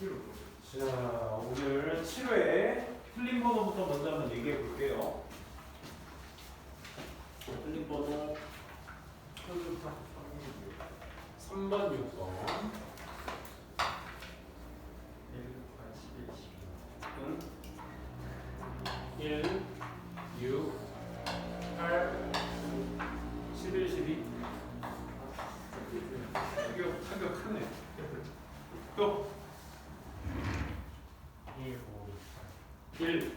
자, 오늘 7회 틀린 번호부터 먼저 한번 얘기해 볼게요. 틀린 번호 3번, 6번. 1, 6, 8, 11, 12. 타격 크네. 또 1,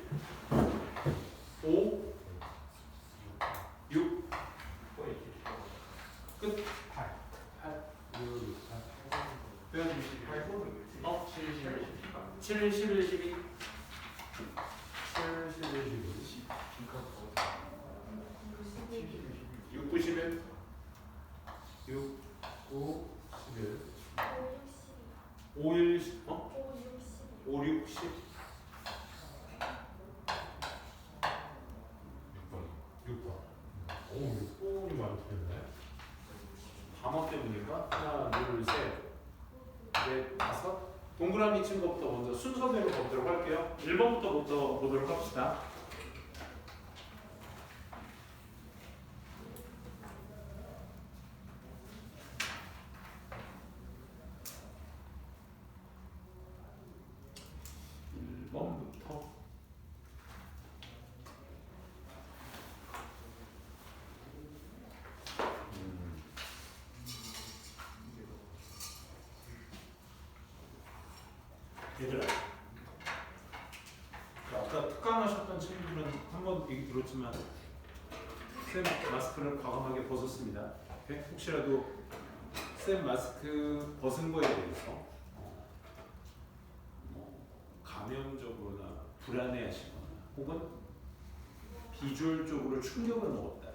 5, 6, 끝. 8. 7, 11, 12. 6, 9, 11. 6, 9, 11. 5, 1, 5, 6, 10. 6번이 많이 틀렸네. 방어 때문인가? 하나, 둘, 셋, 넷, 다섯. 동그라미 친 것부터 먼저 순서대로 보도록 할게요. 1번부터 보도록 합시다. 얘들아, 아까 특강하셨던 친구들은 한번 얘기 들었지만 쌤 마스크를 과감하게 벗었습니다. 오케이? 혹시라도 쌤 마스크 벗은 거에 대해서 감염적으로나 불안해하시거나 혹은 비주얼적으로 충격을 먹었다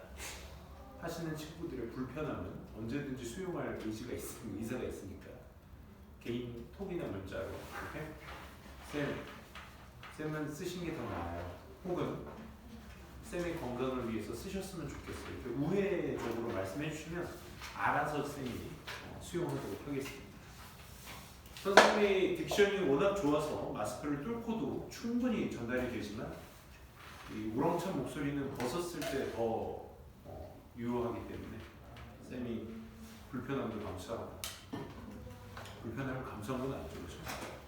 하시는 친구들의 불편함은 언제든지 수용할 의사가 있으니까 개인 톡이나 문자로 이렇게 쌤은 쓰신 게 더 나아요. 혹은 쌤의 건강을 위해서 쓰셨으면 좋겠어요. 이렇게 우회적으로 말씀해 주시면 알아서 쌤이 수용하도록 하겠습니다. 선생님의 딕션이 워낙 좋아서 마스크를 뚫고도 충분히 전달이 되지만 이 우렁찬 목소리는 벗었을 때 더 유효하기 때문에 쌤이 불편함을 감수하고 불편함을 감수한 건 아니죠. 그렇죠?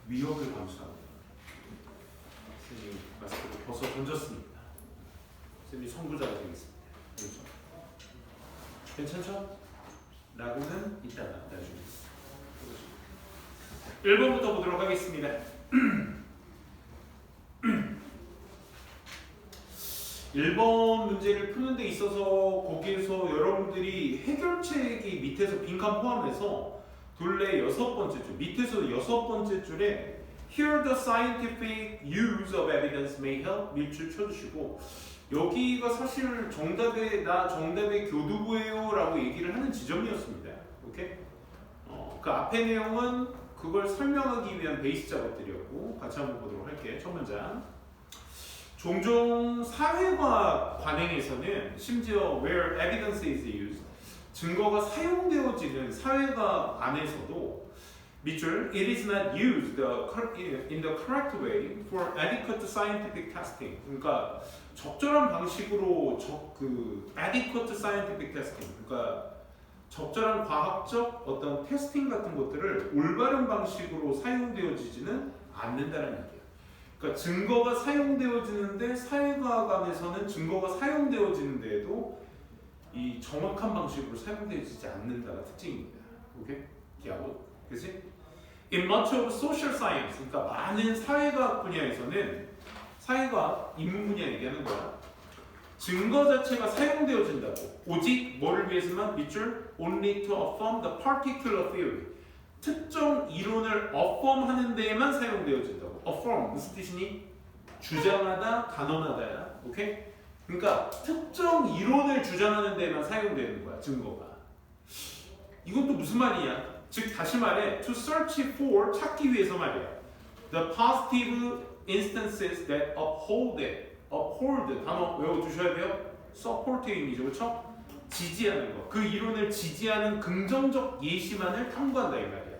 위협을 감수하고 쌤이 마스크를 벗어 던졌습니다. 쌤이 선구자가 되겠습니다. 그렇죠? 괜찮죠? 라고는 이따가 나중에 1번부터 보도록 하겠습니다. 1번 문제를 푸는 데 있어서 거기에서 여러분들이 해결책이 밑에서 빈칸 포함해서 둘레 6번째 줄, 밑에서 6번째 줄에 Here the scientific use of evidence may help 밑줄 쳐주시고 여기가 사실 정답의 교두보예요 라고 얘기를 하는 지점이었습니다. 오케이? 그 앞의 내용은 그걸 설명하기 위한 베이스 작업들이었고 같이 한번 보도록 할게요. 첫 문장. 종종 사회과학 관행에서는 심지어 where evidence is used 증거가 사용되어지는 사회과학 안에서도 밑줄 it is not used in the correct way for adequate scientific testing. 그러니까 적절한 방식으로 adequate scientific testing. 그러니까 적절한 과학적 어떤 테스팅 같은 것들을 올바른 방식으로 사용되어지지는 않는다는 얘기예요. 그러니까 증거가 사용되어지는데 사회과학 안에서는 증거가 사용되어지는데도 이 정확한 방식으로 사용되어지지 않는다가 특징입니다. 오케이? 기하고, 그렇지? In much of social science, 그러니까 많은 사회과학 분야에서는 사회과학 인문 분야 얘기하는 거야. 증거 자체가 사용되어진다고. 오직 뭐를 위해서만 밑줄 only to affirm the particular theory. 특정 이론을 affirm하는 데에만 사용되어진다고. affirm 무슨 뜻이니? 주장하다, 단언하다야. 오케이? 그러니까 특정 이론을 주장하는 데에만 사용되는 거야, 증거가. 이건 또 무슨 말이냐? 즉 다시 말해 to search for 찾기 위해서 말이야. The positive instances that uphold it. uphold 단어 외워두셔야 돼요. support의 의미죠, 그렇죠? 지지하는 거. 그 이론을 지지하는 긍정적 예시만을 탐구한다 이 말이야.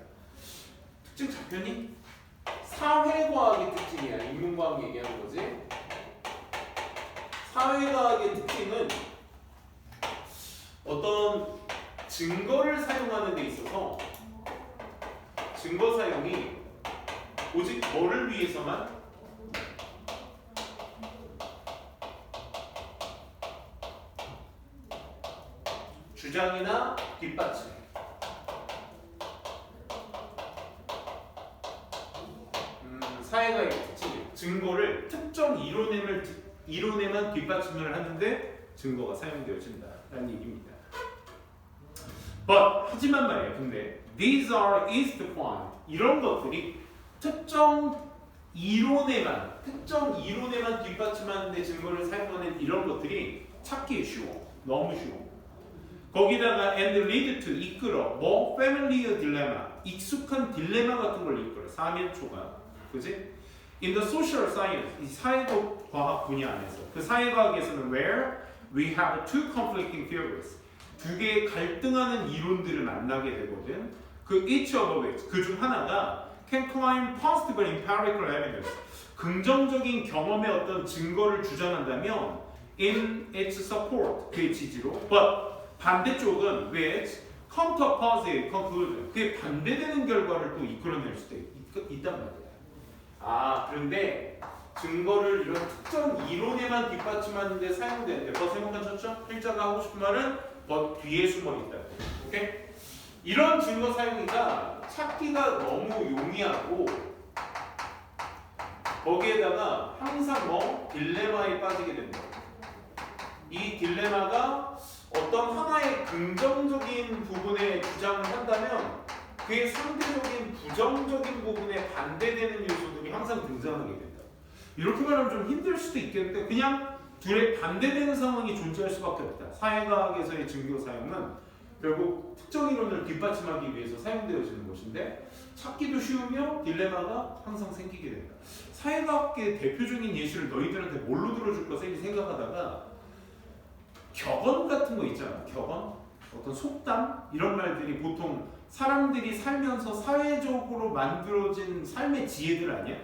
특징 잡혔니? 사회과학의 특징이야. 인문과학 얘기하는 거지. 사회과학의 특징은 어떤 증거를 사용하는 데 있어서 증거 사용이 오직 뭐를 위해서만 주장이나 뒷받침 사회과학의 특징이 증거를 특정 이론에만 뒷받침을 하는데 증거가 사용되어진다라는 얘기입니다. But 하지만 말이에요. 근데 these is the point. 이런 것들이 특정 이론에만 뒷받침하는데 증거를 사용하는 이런 것들이 찾기 쉬워. 너무 쉬워. 거기다가 and lead to 이끌어 뭐 familiar dilemma 익숙한 딜레마 같은 걸 이끌어 사면초가 그지? In the social science 이 사회과학 분야 안에서 그 사회과학에서는 where we have two conflicting theories 두 개의 갈등하는 이론들을 만나게 되거든. 그 each of which 그 중 하나가 can claim positive empirical evidence 긍정적인 경험의 어떤 증거를 주장한다면 in its support 그의 지지로 but 반대쪽은 which come to a positive conclusion 그게 반대되는 결과를 또 이끌어낼 수도 있단 말이야. 아 그런데 증거를 이런 특정 이론에만 뒷받침하는 데 사용되는데 but 세모간 쳤죠? 필자가 하고 싶은 말은 but 뒤에 숨어 있다. 오케이? 이런 증거 사용이가 찾기가 너무 용이하고 거기에다가 항상 뭐 딜레마에 빠지게 된다. 이 딜레마가 어떤 하나의 긍정적인 부분에 주장을 한다면 그의 상대적인 부정적인 부분에 반대되는 요소들이 항상 등장하게 된다. 이렇게 말하면 좀 힘들 수도 있겠는데 그냥 둘의 반대되는 상황이 존재할 수밖에 없다. 사회과학에서의 증거 사용은 결국 특정 이론을 뒷받침하기 위해서 사용되어지는 것인데 찾기도 쉬우며 딜레마가 항상 생기게 된다. 사회과학계 대표적인 예시를 너희들한테 뭘로 들어줄까 생각하다가 격언 같은 거 있잖아. 격언? 어떤 속담? 이런 말들이 보통 사람들이 살면서 사회적으로 만들어진 삶의 지혜들 아니야?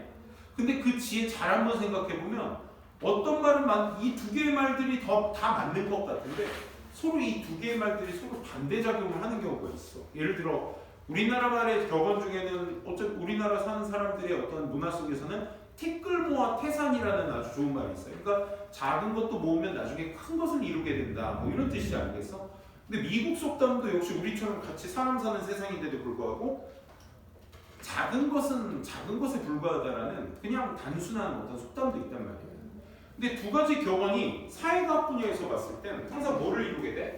근데 그 지혜 잘 한번 생각해보면 어떤 말은 이 두 개의 말들이 다 맞는 것 같은데 서로 이 두 개의 말들이 서로 반대작용을 하는 경우가 있어. 예를 들어 우리나라 말의 격언 중에는 어쨌든 우리나라 사는 사람들의 어떤 문화 속에서는 티끌 모아 태산이라는 아주 좋은 말이 있어요. 그러니까 작은 것도 모으면 나중에 큰 것을 이루게 된다. 뭐 이런 뜻이지 않겠어? 근데 미국 속담도 역시 우리처럼 같이 사람 사는 세상인데도 불구하고 작은 것은 작은 것에 불과하다라는 그냥 단순한 어떤 속담도 있단 말이에요. 근데 두 가지 격언이 사회과학 분야에서 봤을 땐 항상 뭐를 이루게 돼?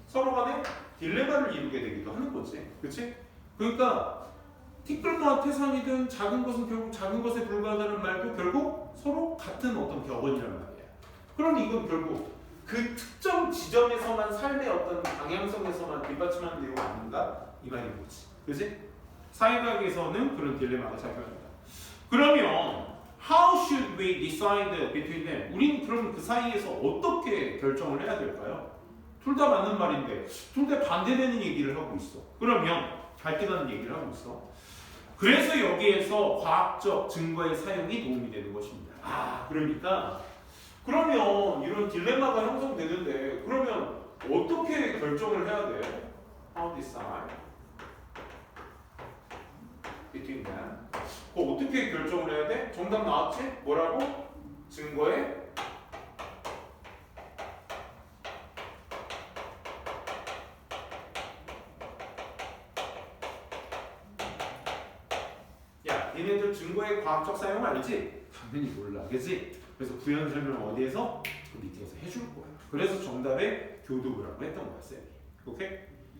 서로 간에 딜레마를 이루게 되기도 하는 거지. 그렇지? 그러니까 티끌모아 태산이든 작은 것은 결국 작은 것에 불과하다는 말도 결국 서로 같은 어떤 격언이란 말이야. 그럼 이건 결국 그 특정 지점에서만 삶의 어떤 방향성에서만 뒷받침하는 내용 아닌가? 이 말인 거지. 그렇지? 사회과학에서는 그런 딜레마가 작용한다. 그러면 How should we decide between them? 우리는 그럼 그 사이에서 어떻게 결정을 해야 될까요? 둘 다 맞는 말인데 둘 다 반대되는 얘기를 하고 있어. 그러면 갈등하는 얘기를 하고 있어. 그래서 여기에서 과학적 증거의 사용이 도움이 되는 것입니다. 아, 그러니까 그러면 이런 딜레마가 형성되는데 그러면 어떻게 결정을 해야 돼? How decide between them? 그거 어떻게 결정을 해야 돼? 정답 나왔지? 뭐라고? 증거의 야, 얘네들 증거의 과학적 사용 알지? 당연히 몰라, 그치? 그래서 부연 설명 어디에서? 그 밑에서 해줄 거야. 그래서 정답에 교도부라고 했던 거야, 쌤이. 오케이?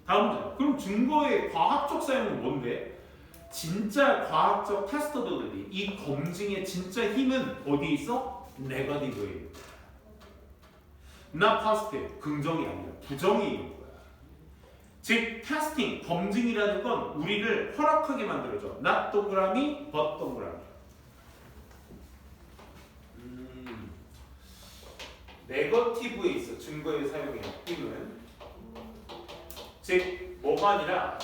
다음 문제. 그럼 증거의 과학적 사용은 뭔데? 진짜 과학적 테스터빌리티, 이 검증의 진짜 힘은 어디에 있어? 네거티브에 있는 거야. not positive, 긍정이 아니라 부정이 있는 거야. 즉, 테스팅, 검증이라는 건 우리를 허락하게 만들어줘. not 동그라미, but 동그라미. 네거티브에 있어, 증거의 사용의 힘은. 즉, 뭐가 아니라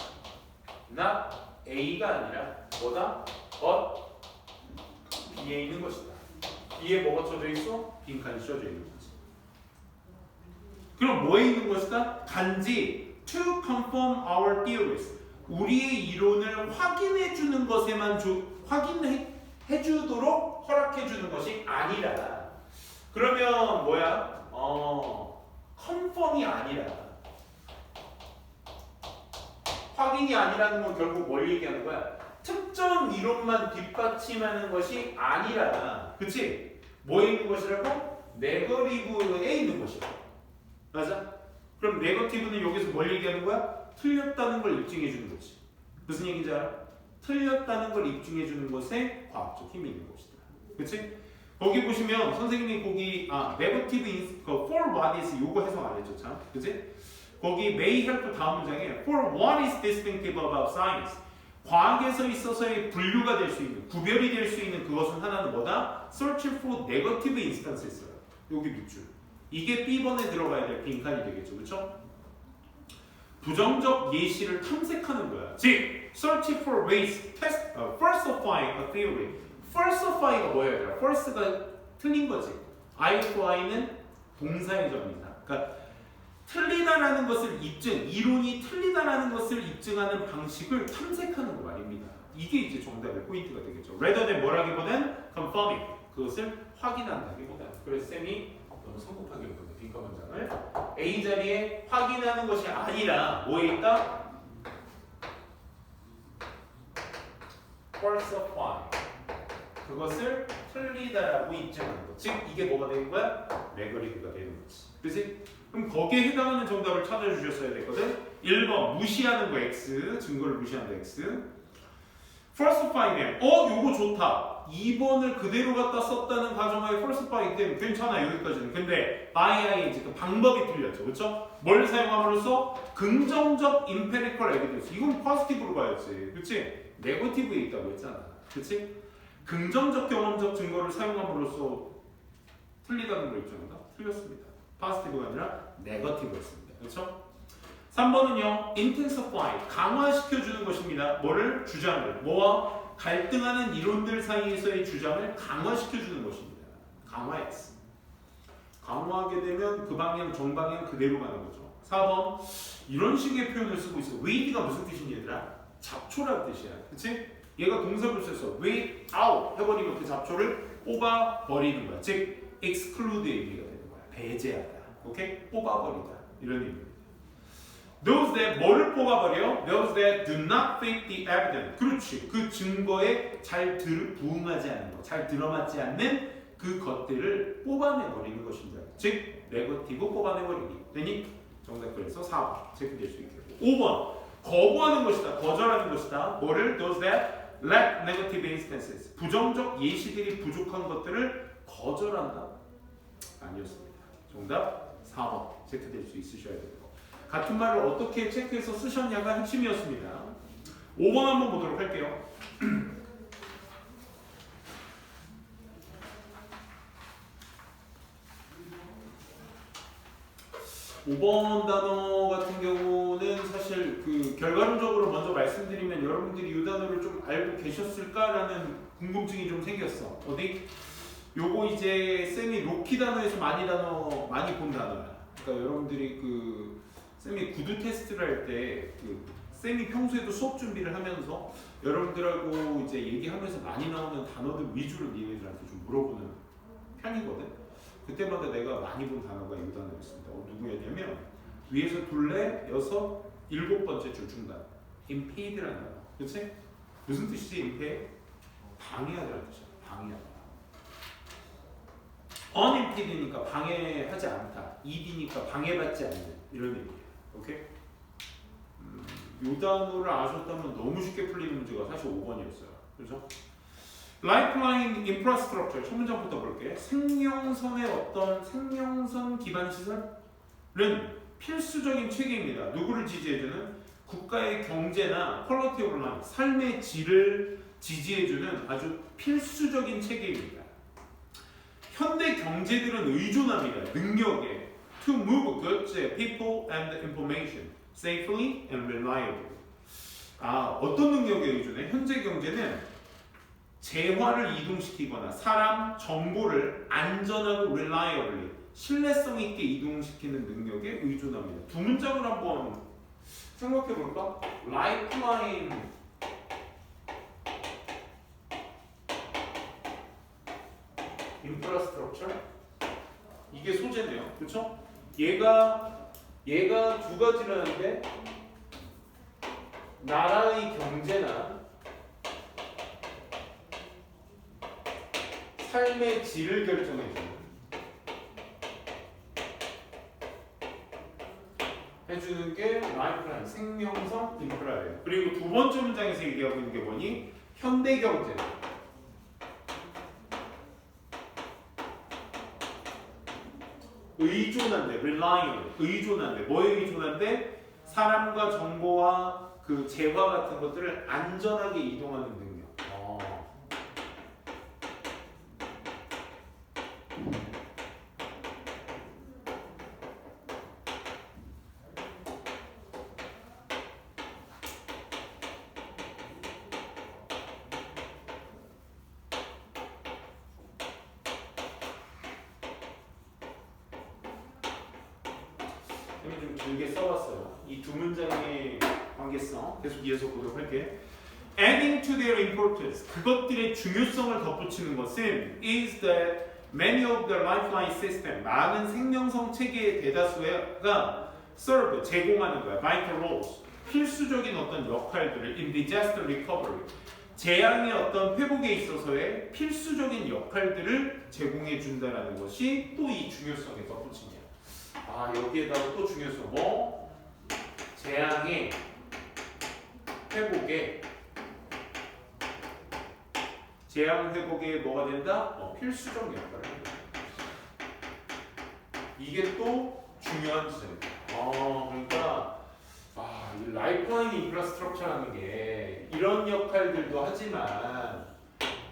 not A가 아니라 뭐다? but B에 있는 것이다. B에 뭐가 쳐져 있어? 빈칸이 쳐져 있는 거지. 그럼 뭐에 있는 것이다? 단지 to confirm our theories. 우리의 이론을 확인해 주는 것에만 확인해 주도록 허락해 주는 것이 아니라. 그러면 뭐야? confirm이 아니라. 확인이 아니라는 건 결국 뭘 얘기하는 거야? 특정 이론만 뒷받침하는 것이 아니라. 그치? 뭐에 있는 것이라고? 네거티브에 있는 것이야. 맞아? 그럼 네거티브는 여기서 뭘 얘기하는 거야? 틀렸다는 걸 입증해 주는 거지. 무슨 얘기인지 알아? 틀렸다는 걸 입증해 주는 것에 과학적 힘이 있는 것이다. 그치? 거기 보시면 선생님이 거기 네거티브 for what is 요거 해석 안 했죠 참. 그치? 거기 may help 다음 문장에 for what is distinctive about science. 과학에서 있어서의 분류가 될 수 있는, 구별이 될 수 있는 그것은 하나는 뭐다? search for negative instances요. 여기 밑줄. 이게 B번에 들어가야 될 빈칸이 되겠죠. 그렇죠? 부정적 예시를 탐색하는 거야. 즉, search for ways, test, falsifying a theory. falsify가 뭐예요? false가 틀린 거지. ify는 동사의 점이다. 그러니까 틀리다라는 것을 이론이 틀리다라는 것을 입증하는 방식을 탐색하는 거 말입니다. 이게 이제 정답의 포인트가 되겠죠. rather than 뭐라기보단 confirming. 그것을 확인한다기보다. 그래서 쌤이 너무 성급하게 읽거든요. 빈칸 문장을 A 자리에 확인하는 것이 아니라 뭐에 있다? falsify. 그것을 틀리다라고 입증하는 것. 즉 이게 뭐가 되는 거야? 레거리드가 되는 거지. 그치? 그럼 거기에 해당하는 정답을 찾아주셨어야 되거든. 1번 무시하는 거 X, 증거를 무시하는 거 X. falsify면 요거 좋다. 2번을 그대로 갖다 썼다는 가정하에 falsify 때문에 괜찮아 여기까지는. 근데 by 그 방법이 틀렸죠. 그렇죠? 뭘 사용함으로써 긍정적 empirical evidence. 이건 positive로 봐야지. 그렇지? negative에 있다고 했잖아. 그렇지? 긍정적 경험적 증거를 사용함으로써 틀리다는 걸 입증한다. 틀렸습니다. positive가 아니라 negative였습니다. 그렇죠? 3번은요. intensify, 강화시켜주는 것입니다. 뭐를? 주장을. 뭐와? 갈등하는 이론들 사이에서의 주장을 강화시켜주는 것입니다. 강화했어. 강화하게 되면 그 방향, 정방향 그대로 가는 거죠. 4번, 이런 식의 표현을 쓰고 있어. weight가 무슨 뜻이니 얘들아? 잡초라는 뜻이야. 그치? 얘가 동사를 써서 weigh out 해버리면 그 잡초를 뽑아버리는 거야. 즉, exclude 얘기가 되는 거야. 배제하다. 오케이? 뽑아버리다. 이런 의미입니다. Those that 뭐를 뽑아버려? Those that do not fit the evidence. 그렇지. 그 증거에 잘 부응하지 않는 것, 잘 들어맞지 않는 그 것들을 뽑아내버리는 것입니다. 즉, 네거티브 뽑아내버리기. 되니? 정답 그래서 4번 체크될 수 있겠고. 5번 거부하는 것이다. 거절하는 것이다. 뭐를? Those that lack negative instances. 부정적 예시들이 부족한 것들을 거절한다. 아니었습니다. 정답 4번 체크될 수 있으셔야 되고. 같은 말을 어떻게 체크해서 쓰셨냐가 핵심이었습니다. 5번 한번 보도록 할게요. 5번 단어 같은 경우는 사실 그 결과론적으로 먼저 말씀드리면 여러분들이 이 단어를 좀 알고 계셨을까라는 궁금증이 좀 생겼어. 어디? 요거 이제 쌤이 로키 단어에서 많이 본 단어야. 그러니까 여러분들이 그 쌤이 구두 테스트를 할 때 그 쌤이 평소에도 수업 준비를 하면서 여러분들하고 이제 얘기하면서 많이 나오는 단어들 위주로 니네들한테 좀 물어보는 편이거든. 그때마다 내가 많이 본 단어가 이 단어였습니다. 누구였냐면 위에서 둘레, 여섯, 일곱 번째 줄 중간 imped라는 단어. 그치? 무슨 뜻이지? impede? 방해하다는 뜻이야. 방해하다. unimped니까 방해하지 않다. ed니까 방해받지 않는 이런 의미예요. 오케이? 이 단어를 아셨다면 너무 쉽게 풀리는 문제가 사실 5번이었어요. 그렇죠? Lifeline Infrastructure 첫 문장부터 볼게. 생명선의 어떤 생명선 기반 시설은 필수적인 체계입니다. 누구를 지지해주는? 국가의 경제나 quality of life, 삶의 질을 지지해주는 아주 필수적인 체계입니다. 현대 경제들은 의존합니다. 능력에 to move goods, people and information safely and reliably. 어떤 능력에 의존해? 현재 경제는 재화를 이동시키거나 사람, 정보를 안전하고 reliably, 신뢰성 있게 이동시키는 능력에 의존합니다. 두 문장을 한번 생각해 볼까? lifeline infrastructure 이게 소재네요. 그렇죠? 얘가 두 가지라는데 나라의 경제나 삶의 질을 해주는 게 라이프라인, 생명성 인프라예요. 그리고 두 번째 문장에서 얘기하고 있는 게 뭐니? 현대 경제. 의존한대, relying, 의존한대. 뭐에 의존한대? 사람과 정보와 그 재화 같은 것들을 안전하게 이동하는 능력. 좀 길게 써봤어요. 이 두 문장의 관계성 계속 이어서 보도록 할게. Adding to their importance, 그것들의 중요성을 덧붙이는 것은 is that many of the lifeline system, 많은 생명성 체계의 대다수가 serve, 제공하는 거야. vital roles, 필수적인 어떤 역할들을 in disaster recovery, 재앙의 어떤 회복에 있어서의 필수적인 역할들을 제공해 준다라는 것이 또 이 중요성에 덧붙이냐. 여기에다가 또 중요성 뭐? 재앙의 회복에 뭐가 된다? 필수적 역할을 한다. 이게 또 중요한 지점이다. 그러니까 이 라이프라인 인프라스트럭처라는 게 이런 역할들도 하지만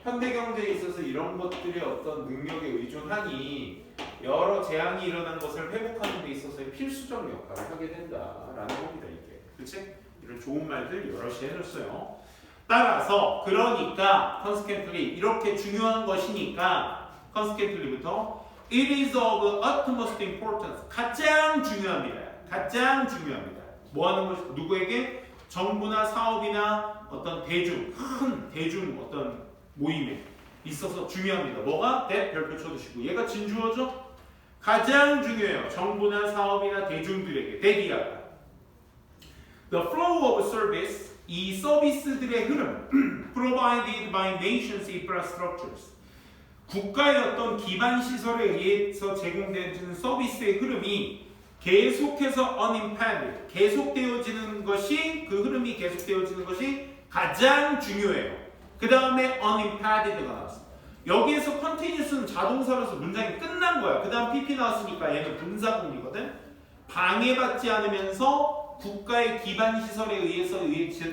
현대 경제에 있어서 이런 것들의 어떤 능력에 의존하니 여러 재앙이 일어난 것을 회복하는 데 있어서의 필수적 역할을 하게 된다라는 겁니다. 이게 그렇지? 이런 좋은 말들 여럿이 해줬어요. 따라서 그러니까 consequently 이렇게 중요한 것이니까 consequently부터 it is of utmost importance, 가장 중요합니다. 뭐 하는 것이 누구에게? 정부나 사업이나 어떤 큰 대중 어떤 모임에 있어서 중요합니다. 뭐가? that 별표 쳐두시고 얘가 진주어죠? 가장 중요해요. 정부나 사업이나 대중들에게 대기하다. The flow of service, 이 서비스들의 흐름 provided by nations infrastructures, 국가의 어떤 기반 시설에 의해서 제공되는 서비스의 흐름이 계속해서 unimpeded, 계속되어지는 것이 그 흐름이 계속되어지는 것이 가장 중요해요. 그 다음에 unimpeded가 나왔어. 여기에서 continuous는 자동사로서 문장이 끝난 거야. 그 다음 PP 나왔으니까 얘는 분사구문이거든. 방해받지 않으면서 국가의 기반 시설에 의해서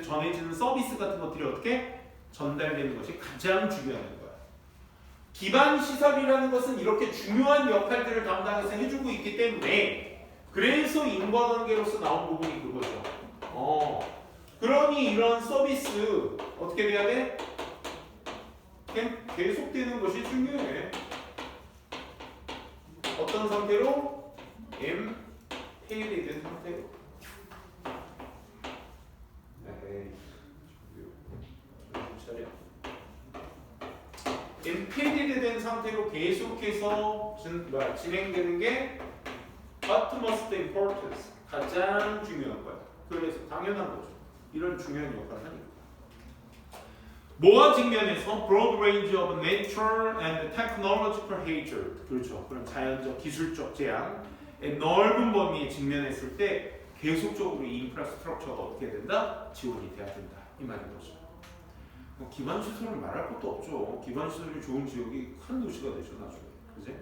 전해지는 서비스 같은 것들이 어떻게 전달되는 것이 가장 중요한 거야. 기반 시설이라는 것은 이렇게 중요한 역할들을 담당해서 해주고 있기 때문에 그래서 인과관계로서 나온 부분이 그거죠. 그러니 이런 서비스 어떻게 돼야 돼? 계속되는 것이 중요해. 어떤 상태로? impeded 된 상태로. impeded 된 상태로 계속해서 진행되는 게 utmost importance, 가장 중요한 거야. 그래서 당연한 거죠. 이런 중요한 역할을 하니까. 뭐와 직면해서 broad range of natural and technological hazard, 그렇죠. 그런 자연적, 기술적 재앙의 넓은 범위에 직면했을 때 계속적으로 이 인프라스트럭처가 어떻게 된다? 지원이 돼야 된다. 이 말인 거죠. 기반 시설을 말할 것도 없죠. 기반 시설이 좋은 지역이 큰 도시가 되죠, 나중에. 그지?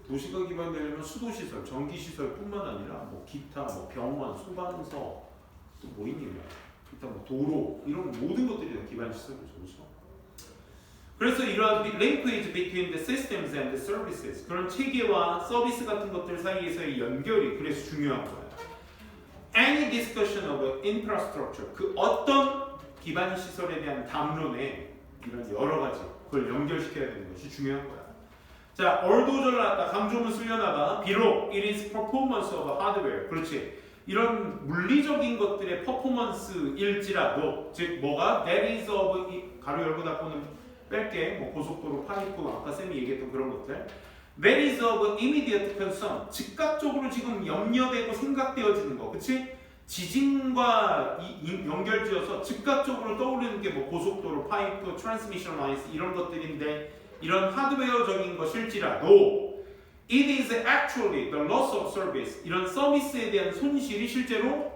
도시가 기반되려면 수도 시설, 전기 시설뿐만 아니라 뭐 기타, 뭐 병원, 소방서, 또 뭐 있냐? 기타 뭐 도로 이런 모든 것들이 다 기반 시설이죠, 그렇죠? 그래서 이러한 linkage between the systems and the services, 그런 체계와 서비스 같은 것들 사이에서의 연결이 그래서 중요한 거예요. Any discussion of infrastructure, 그 어떤 기반 시설에 대한 담론에 이런 여러 가지 그걸 연결시켜야 되는 것이 중요한 거야. 자, 얼도절 나왔다. 강조문 쓸려나가. 비록 it is performance of hardware. 그렇지. 이런 물리적인 것들의 퍼포먼스일지라도 즉 뭐가 that is of 가로 열고 닫고는 뺄게. 뭐 고속도로 파이프 아까 쌤이 얘기했던 그런 것들. that is of immediate concern. 즉각적으로 지금 염려되고 생각되어지는 거. 그치? 지진과 연결지어서 즉각적으로 떠오르는 게 뭐 고속도로 파이프, 트랜스미션 라인스 이런 것들인데 이런 하드웨어적인 것일지라도 it is actually the loss of service. 이런 서비스에 대한 손실이 실제로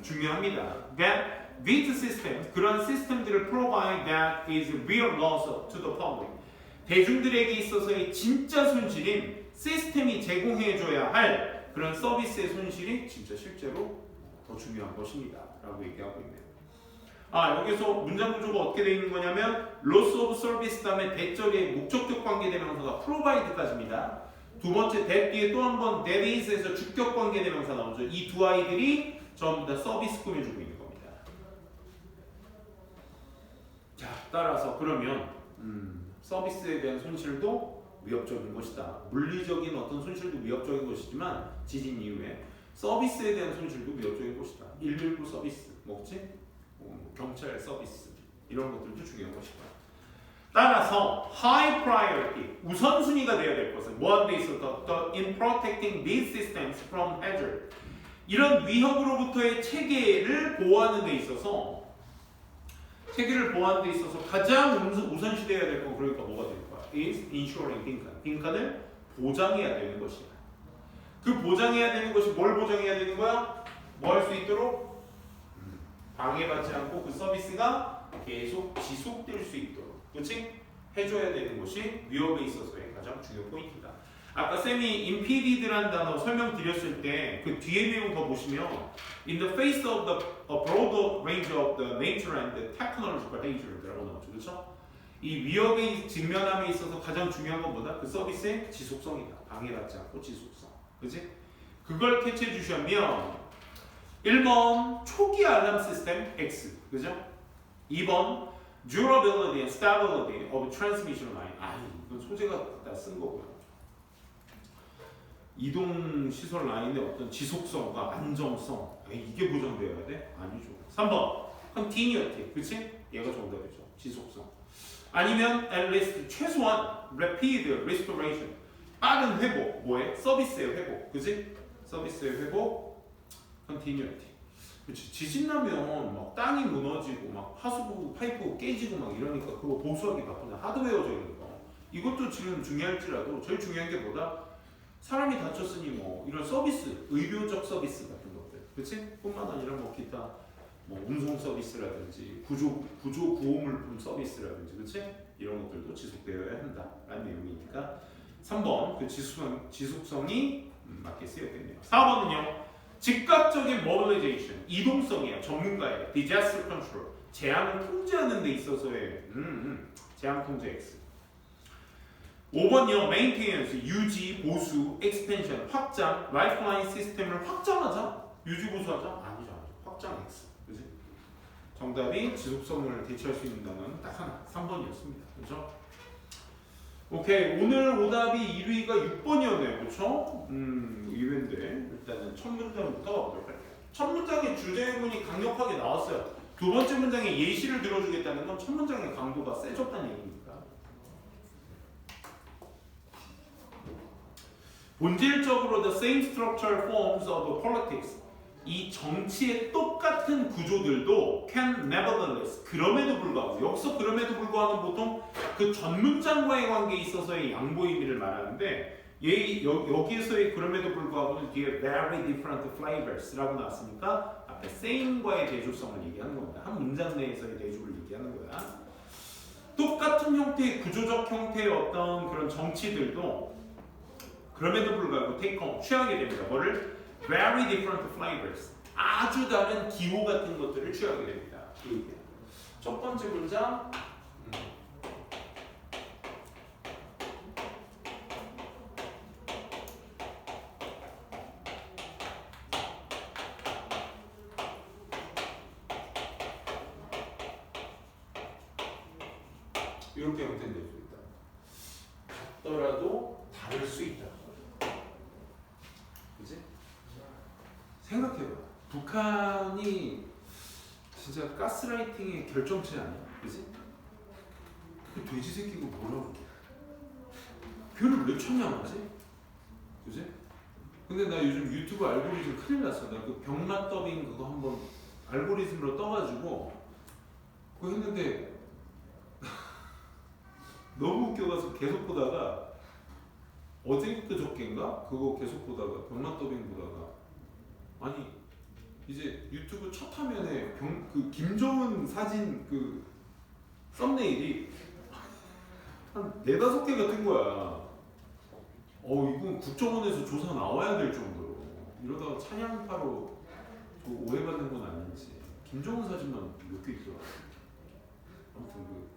중요합니다. That these systems, 그런 시스템들을 provide that is real loss to the public. 대중들에게 있어서의 진짜 손실인 시스템이 제공해줘야 할 그런 서비스의 손실이 진짜 실제로 더 중요한 것입니다. 라고 얘기하고 있네요. 여기서 문장 구조가 어떻게 되어 있는 거냐면 loss of service 다음에 대절의 목적격 관계대명사가 provide까지입니다. 두 번째 that 뒤에 또 한 번 that is에서 주격 관계대명사 나오죠. 이 두 아이들이 전부 다 서비스 꾸며주고 있는 겁니다. 자, 따라서 그러면 서비스에 대한 손실도 위협적인 것이다. 물리적인 어떤 손실도 위협적인 것이지만 지진 이후에 서비스에 대한 손실도 위협적인 것이다. 119 서비스, 뭐지? 경찰 서비스 이런 것들도 중요한 것이다. 따라서 high priority 우선순위가 되어야 될 것은 뭐한 데 있어서 in protecting these systems from hazard 이런 위협으로부터의 체계를 보호하는 데 있어서 가장 우선시되어야 될 건 그러니까 뭐가 될 거야? is ensuring 빈칸을 보장해야 되는 것이야. 그 보장해야 되는 것이 뭘 보장해야 되는 거야? 뭐 할 수 있도록? 방해받지 않고 그 서비스가 계속 지속될 수 있도록 그렇지? 해줘야 되는 것이 위협에 있어서의 가장 중요한 포인트다. 아까 쌤이 impeded라는 단어 설명드렸을 때 그 뒤에 내용 더 보시면 in the face of the a broader range of the nature and the technological hazard라고 나오죠. 그렇죠? 이 위협에 직면함에 있어서 가장 중요한 건 뭐다? 그 서비스의 지속성이다. 방해받지 않고 지속성. 그렇지? 그걸 캐치해 주시면 1번 초기 알람 시스템 X, 그죠? 2번 durability and stability of transmission line. 이건 소재가 다 쓴 거고요. 이동 시설 라인의 어떤 지속성과 안정성, 이게 보장되어야 돼? 아니죠. 3번 continuity, 그치? 얘가 정답이죠. 지속성. 아니면 at least 최소한 rapid restoration, 빠른 회복, 뭐해? 서비스의 회복, 그치? 서비스의 회복. continuity. 그치. 지진 나면 막 땅이 무너지고 막 하수구 파이프 깨지고 막 이러니까 그거 보수하기 바쁘다. 하드웨어적인 거. 이것도 지금 중요할지라도 제일 중요한 게 뭐다? 사람이 다쳤으니 뭐 이런 서비스, 의료적 서비스 같은 것들. 그치? 뿐만 아니라 뭐 기타 뭐 운송 서비스라든지 구조 구호물품 서비스라든지 그치? 이런 것들도 지속되어야 한다라는 내용이니까 3번 그 지속성이 맞게 쓰였겠네요. 4번은요. 즉각적인 mobilization, 이동성이야. 전문가의 disaster control, 재앙을 통제하는 데 있어서의 재앙 통제 X. 5번이요. maintenance, 유지, 보수, expansion, 확장, lifeline 시스템을 확장하자? 유지, 보수하자? 아니죠. 확장 X. 그치? 정답이 지속성을 대체할 수 있는 단어는 딱 하나, 3번이었습니다. 그렇죠? 오케이, 오늘 오답이 1위가 6번이었네요. 그렇죠? 의외인데 일단은 첫 문장부터 가보도록 할게요. 첫 문장의 주제문이 강력하게 나왔어요. 두 번째 문장에 예시를 들어주겠다는 건 첫 문장의 강도가 세졌다는 얘기입니다. 본질적으로 the same structural forms of politics, 이 정치의 똑같은 구조들도 can nevertheless, 그럼에도 불구하고, 여기서 그럼에도 불구하고는 보통 그 전 문장과의 관계에 있어서의 양보 의미를 말하는데 여기에서의 그럼에도 불구하고는 뒤에 very different flavors라고 나왔으니까 앞에 same과의 대조성을 얘기하는 겁니다. 한 문장 내에서의 대조를 얘기하는 거야. 똑같은 형태의 구조적 형태의 어떤 그런 정치들도 그럼에도 불구하고 take on, 취하게 됩니다. 뭐를? very different flavors, 아주 다른 기호 같은 것들을 취하게 됩니다. 첫 번째 문장 이렇게 형태될 수 있다. 같더라도 다를 수 있다. 그지? 생각해봐. 북한이 진짜 가스라이팅의 결정체 아니야? 그지? 그 돼지 새끼가 뭐라고? 걔를 왜 천냥하지? 그지? 근데 나 요즘 유튜브 알고리즘 큰일 났어. 나 그 병맛 더빙 그거 한번 알고리즘으로 떠가지고 그거 했는데 너무 웃겨가서 계속 보다가 어제 그저께인가? 그거 계속 보다가 병맛 더빙 보다가 아니 이제 유튜브 첫 화면에 그 김정은 사진 그 썸네일이 한 4-5개가 뜬 거야. 이건 국정원에서 조사 나와야 될 정도로 이러다가 찬양파로 오해받는 건 아닌지. 김정은 사진만 몇 개 있더라. 아무튼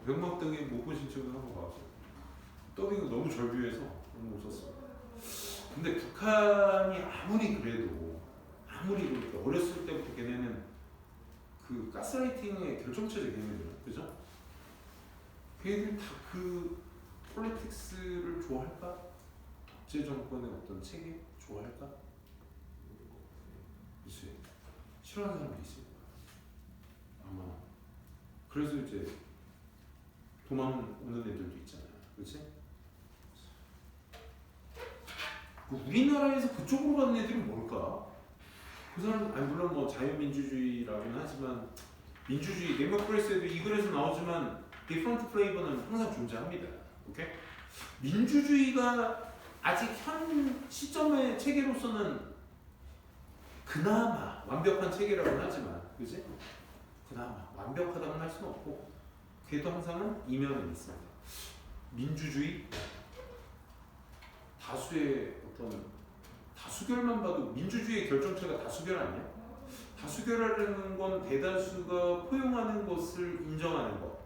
백막 등에 모본 신청을 하고 가서 더빙은 너무 절규해서 너무 웃었어. 근데 북한이 아무리 그래도 어렸을 때부터 걔네는 그 가스라이팅의 결정체적 걔네들, 그죠? 걔네들 다 그 폴리틱스를 좋아할까? 독재 정권의 어떤 체계 좋아할까? 글쎄, 싫어하는 사람도 있을 거야. 아마. 그래서 이제 도망오는 애들도 있잖아요. 그렇지? 우리나라에서 그쪽으로 가는 애들이 뭘까? 그 사람, 아니 물론 뭐 자유민주주의라고는 하지만 민주주의, 데모크라시에도 이 글에서 나오지만 디퍼런트 플레이버는 항상 존재합니다. 오케이? 민주주의가 아직 현 시점의 체계로서는 그나마 완벽한 체계라고는 하지만, 그지? 그나마 완벽하다고는 할 수는 없고, 그래도 항상은 이면은 있습니다. 민주주의, 다수의 어떤 다수결만 봐도 민주주의의 결정체가 다수결 아니야? 다수결이라는 건 대다수가 포용하는 것을 인정하는 것.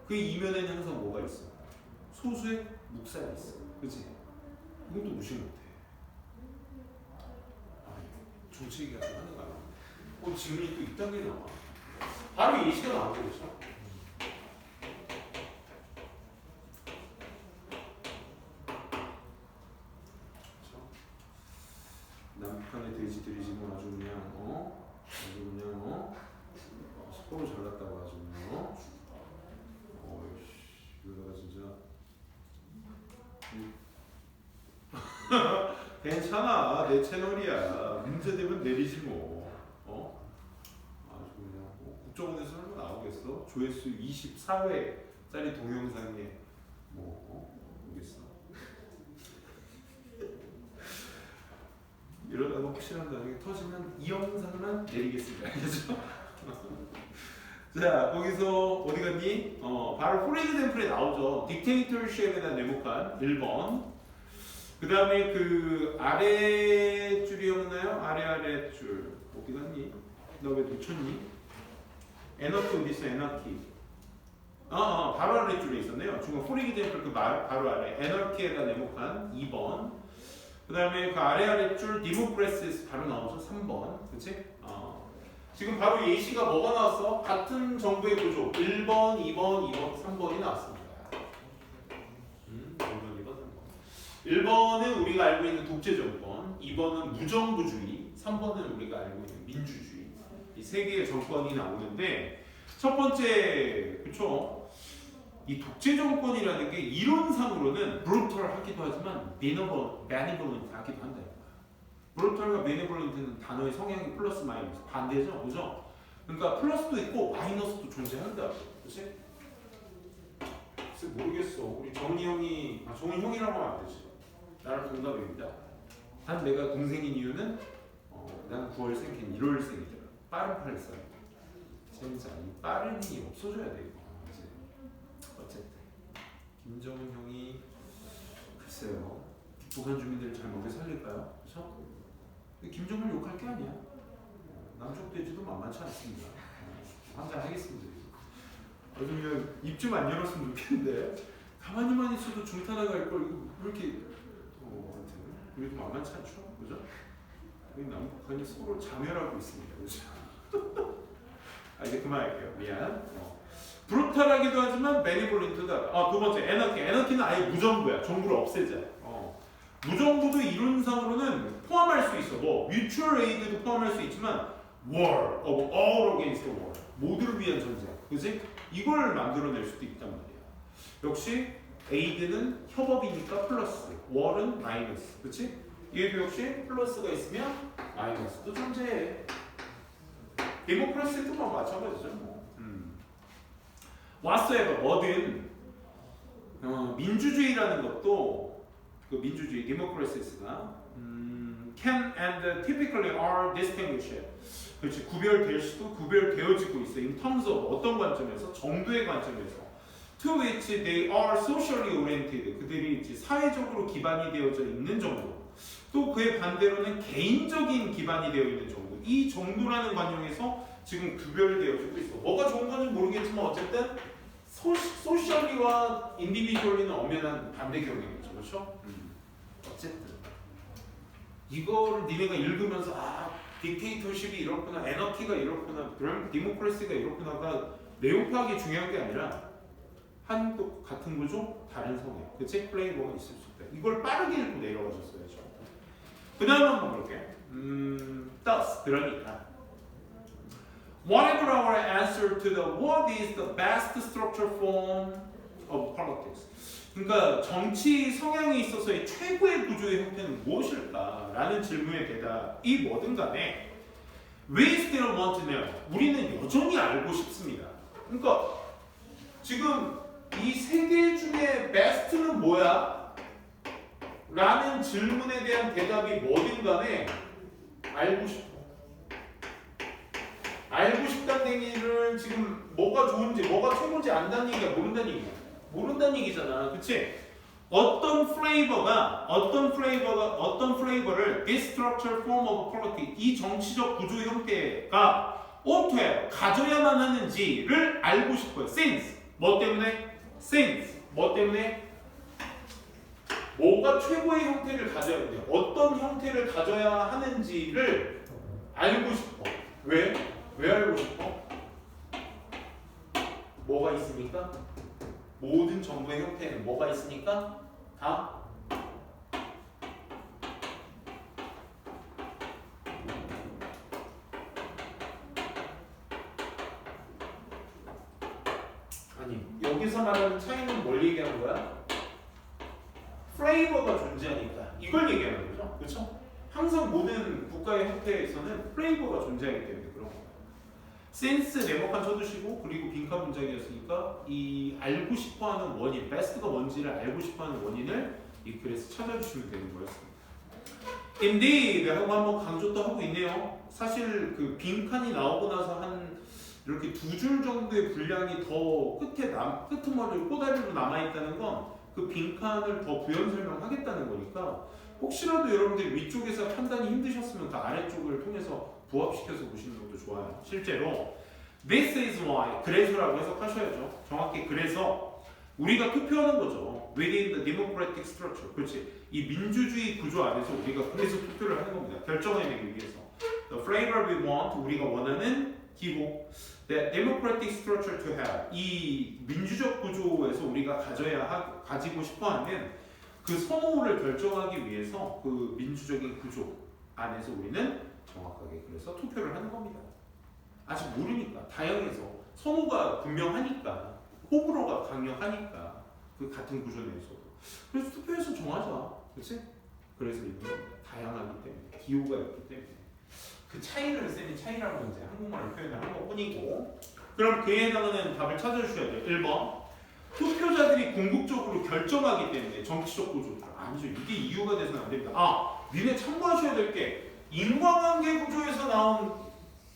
그 이면에는 항상 뭐가 있어? 소수의 묵살이 있어. 그치? 이것도 무시 못해. 정치 얘기 같은 거 하는 거야. 질문이 또 이딴 게 나와. 바로 예시가 나오고 그렇죠? 남북한의 돼지들이 지금 아주 그냥 서로 잘났다고 아주 그냥 이러다가 진짜 괜찮아, 내 채널이야. 문제되면 내리지 뭐. 아주 그냥 국정원에서 얼마 나오겠어? 조회수 24회짜리 동영상에 오겠어. 이러다가 혹시나 나중에 터지면 이 영상만 내리겠습니다. 알겠죠? 자, 거기서 어디 갔니? 바로 포레이드 댐플에 나오죠. 딕테이터십에 대한 네모칸 1번. 그 다음에 그 아래 줄이었나요? 아래 줄. 어디 갔니? 너 왜 놓쳤니? 에너키 어디 있어? 에너키. 바로 아래 줄에 있었네요. 중간 포레이드 댐플 그 바로 아래. 에너키에 대한 네모칸 2번. 그 다음에 그 아래 줄 디모크래시에서 바로 나오죠. 3번. 그치? 지금 바로 예시가 뭐가 나왔어? 같은 정부의 구조 1번, 2번, 3번이 나왔습니다. 1번, 2번, 3번. 1번은 우리가 알고 있는 독재정권, 2번은 무정부주의, 3번은 우리가 알고 있는 민주주의. 이 세 개의 정권이 나오는데 첫 번째, 그쵸? 이 독재정권이라는 게 이론상으로는 브루털하기도 하지만 benevolent 하기도 한다. 브루털과 베네볼런트는 단어의 성향이 플러스 마이너스 반대죠, 그죠? 그러니까 플러스도 있고 마이너스도 존재한다, 그렇지? 글쎄 모르겠어. 우리 정이 형이라고 하면 안 되지. 나랑 동갑입니다. 단 내가 동생인 이유는 난 9월생, 걔는 1월생이더라. 빠른 8살. 진짜 이 빠른이 없어져야 돼. 이제 어쨌든 김정은 형이 글쎄요. 북한 주민들을 잘 먹여 살릴까요? 그렇죠? 김정은 욕할 게 아니야. 남쪽 돼지도 만만치 않습니다. 한잔 하겠습니다. 요즘 입 좀 안 열었으면 좋겠는데 가만히만 있어도 중탄화갈 걸 이거 왜 이렇게 그래도 만만치 않죠, 그죠? 남북한이 서로 자멸하고 있습니다, 그죠? 이제 그만할게요. 미안. 브루탈하기도 하지만 베네볼렌트다. 두 번째 에너키. 에너키는 아예 무정부야. 정부를 없애자. 무정부도 이론상으로는 포함할 수 있어. 뭐 뮤추얼 에이드도 포함할 수 있지만 war of all against the war. 모두를 위한 전쟁. 그지? 이걸 만들어낼 수도 있단 말이야. 역시 에이드는 협업이니까 플러스, war은 마이너스. 그치? 얘도 역시 플러스가 있으면 마이너스도 존재해. 데모크라시도 뭐 마찬가지죠. 뭐. whatsoever 뭐든 민주주의라는 것도 그 민주주의 데모크라시스가 can and typically are distinguished. 그렇지, 구별될 수도 구별되어지고 있어. in terms of 어떤 관점에서, 정도의 관점에서. to which they are socially oriented. 그들이 이제 사회적으로 기반이 되어져 있는 정도. 또 그의 반대로는 개인적인 기반이 되어 있는 정도. 이 정도라는 관점에서 지금 구별되어지고 있어. 뭐가 좋은 건지 모르겠지만 어쨌든 소셜리와 인디비주얼리는 엄연한 반대 경향이죠. 그렇죠? 어쨌든 이거를 니네가 읽으면서 딕테이터십이 이렇구나, 에너키가 이렇구나, 그럼 디모크라시가 이렇구나가 내용 파악이 중요한 게 아니라 한국 같은 구조, 다른 성향, 그치? 플레이버가 있을 수 있다. 이걸 빠르게 읽고 내려가셨어야죠. 그 다음 한번 볼게. thus, 그러니까 whatever our answer to the what is the best structural form of politics. 그러니까 정치 성향에 있어서의 최고의 구조의 형태는 무엇일까라는 질문의 대답이 뭐든 간에 we still want to know. 우리는 여전히 알고 싶습니다. 그러니까 지금 이 세 개 중에 베스트는 뭐야? 라는 질문에 대한 대답이 뭐든 간에 알고 싶어. 알고 싶다는 얘기를 지금 뭐가 좋은지, 뭐가 최고인지 안다는 얘기야, 모른다는 얘기야. 모른다는 얘기잖아. 그치? 어떤 플레이버를 this structural form of politics, 이 정치적 구조 형태가 ought 가져야만 하는지를 알고 싶어요. since 뭐 때문에? since 뭐 때문에? 뭐가 최고의 형태를 가져야 되냐? 어떤 형태를 가져야 하는지를 알고 싶어. 왜? 왜 알고 싶어? 뭐가 있으니까? 모든 정부의 형태에는 뭐가 있으니까? 다 아니, 여기서 말하는 차이는 뭘 얘기하는 거야? 플레이버가 존재하니까 이걸 얘기하는 거죠. 그렇죠? 항상 모든 국가의 형태에서는 플레이버가 존재하기 때문에 그런 거예요. since 네모칸 쳐두시고 그리고 빈칸 문장이었으니까 이 알고 싶어하는 원인, 베스트가 뭔지를 알고 싶어하는 원인을 이 글에서 찾아주시면 되는 거였습니다. Indeed 하고 한번 강조 또 하고 있네요. 사실 그 빈칸이 나오고 나서 한 이렇게 두 줄 정도의 분량이 더 끄트머리 꼬다리로 남아있다는 건 그 빈칸을 더 부연 설명하겠다는 거니까 혹시라도 여러분들이 위쪽에서 판단이 힘드셨으면 그 아래쪽을 통해서 부합시켜서 보시는 것도 좋아요. 실제로 This is why, 그래서라고 해석하셔야죠. 정확히 그래서 우리가 투표하는 거죠. Within the democratic structure. 그렇지. 이 민주주의 구조 안에서 우리가 그래서 투표를 하는 겁니다. 결정해내기 위해서. The flavor we want, 우리가 원하는 기호. The democratic structure to have. 이 민주적 구조에서 우리가 가지고 싶어하는 그 선호를 결정하기 위해서 그 민주적인 구조 안에서 우리는 정확하게 그래서 투표를 하는 겁니다. 아직 모르니까, 다양해서 선호가 분명하니까, 호불호가 강력하니까 그 같은 구조 내에서도. 그래서 투표해서 정하자, 그렇지? 그래서 이런 겁니다. 다양하기 때문에, 기호가 있기 때문에. 그 차이를 쌤이 차이라고 이제 한국말로 표현을 한 것뿐이고. 그럼 그에 해당하는 답을 찾아주셔야 돼요. 1번. 투표자들이 궁극적으로 결정하기 때문에 정치적 구조. 아니죠. 이게 이유가 돼서는 안 됩니다. 니네 참고하셔야 될 게 인과관계 구조에서 나온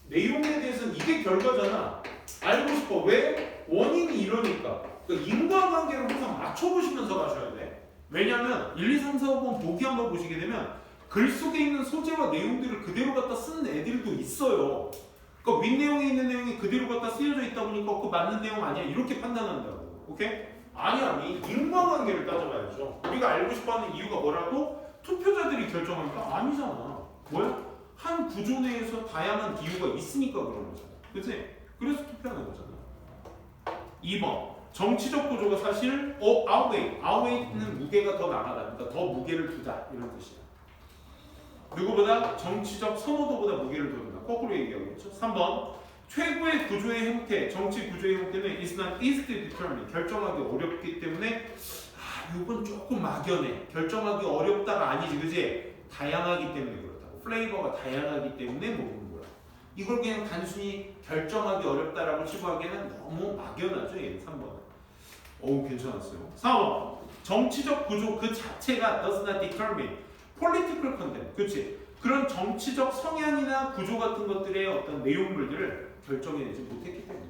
내용에 대해서는 이게 결과잖아. 알고 싶어. 왜? 원인이 이러니까. 그러니까 인과관계를 항상 맞춰보시면서 가셔야 돼. 왜냐하면 1, 2, 3, 4, 5번 보기 한번 보시게 되면 글 속에 있는 소재와 내용들을 그대로 갖다 쓴 애들도 있어요. 그러니까 윗내용에 있는 내용이 그대로 갖다 쓰여져 있다 보니까 그 맞는 내용 아니야. 이렇게 판단한다고. 오케이? 아니. 인과관계를 따져봐야죠. 우리가 알고 싶어하는 이유가 뭐라고? 투표자들이 결정하니까 아니잖아. 뭐야? 한 구조 내에서 다양한 기호가 있으니까 그런 거잖아. 그치? 그래서 투표하는 거잖아. 2번 정치적 구조가 사실 outweight는 무게가 더 나가다. 그러니까 더 무게를 두다 이런 뜻이야. 누구보다 정치적 선호도보다 무게를 둔다. 거꾸로 얘기하겠죠. 3번 최고의 구조의 형태, 정치 구조의 형태는 is not easy to determine. 결정하기 어렵기 때문에 이건 조금 막연해. 결정하기 어렵다가 아니지, 그지? 다양하기 때문에 그렇다고. 플레이버가 다양하기 때문에 먹는 거야. 이걸 그냥 단순히 결정하기 어렵다라고 치부하기에는 너무 막연하죠. 얘는 3번은. 어우, 괜찮았어요. 4번 정치적 구조 그 자체가 does not determine political content. 그렇지? 그런 정치적 성향이나 구조 같은 것들의 어떤 내용물들을 결정해내지 못했기 때문에.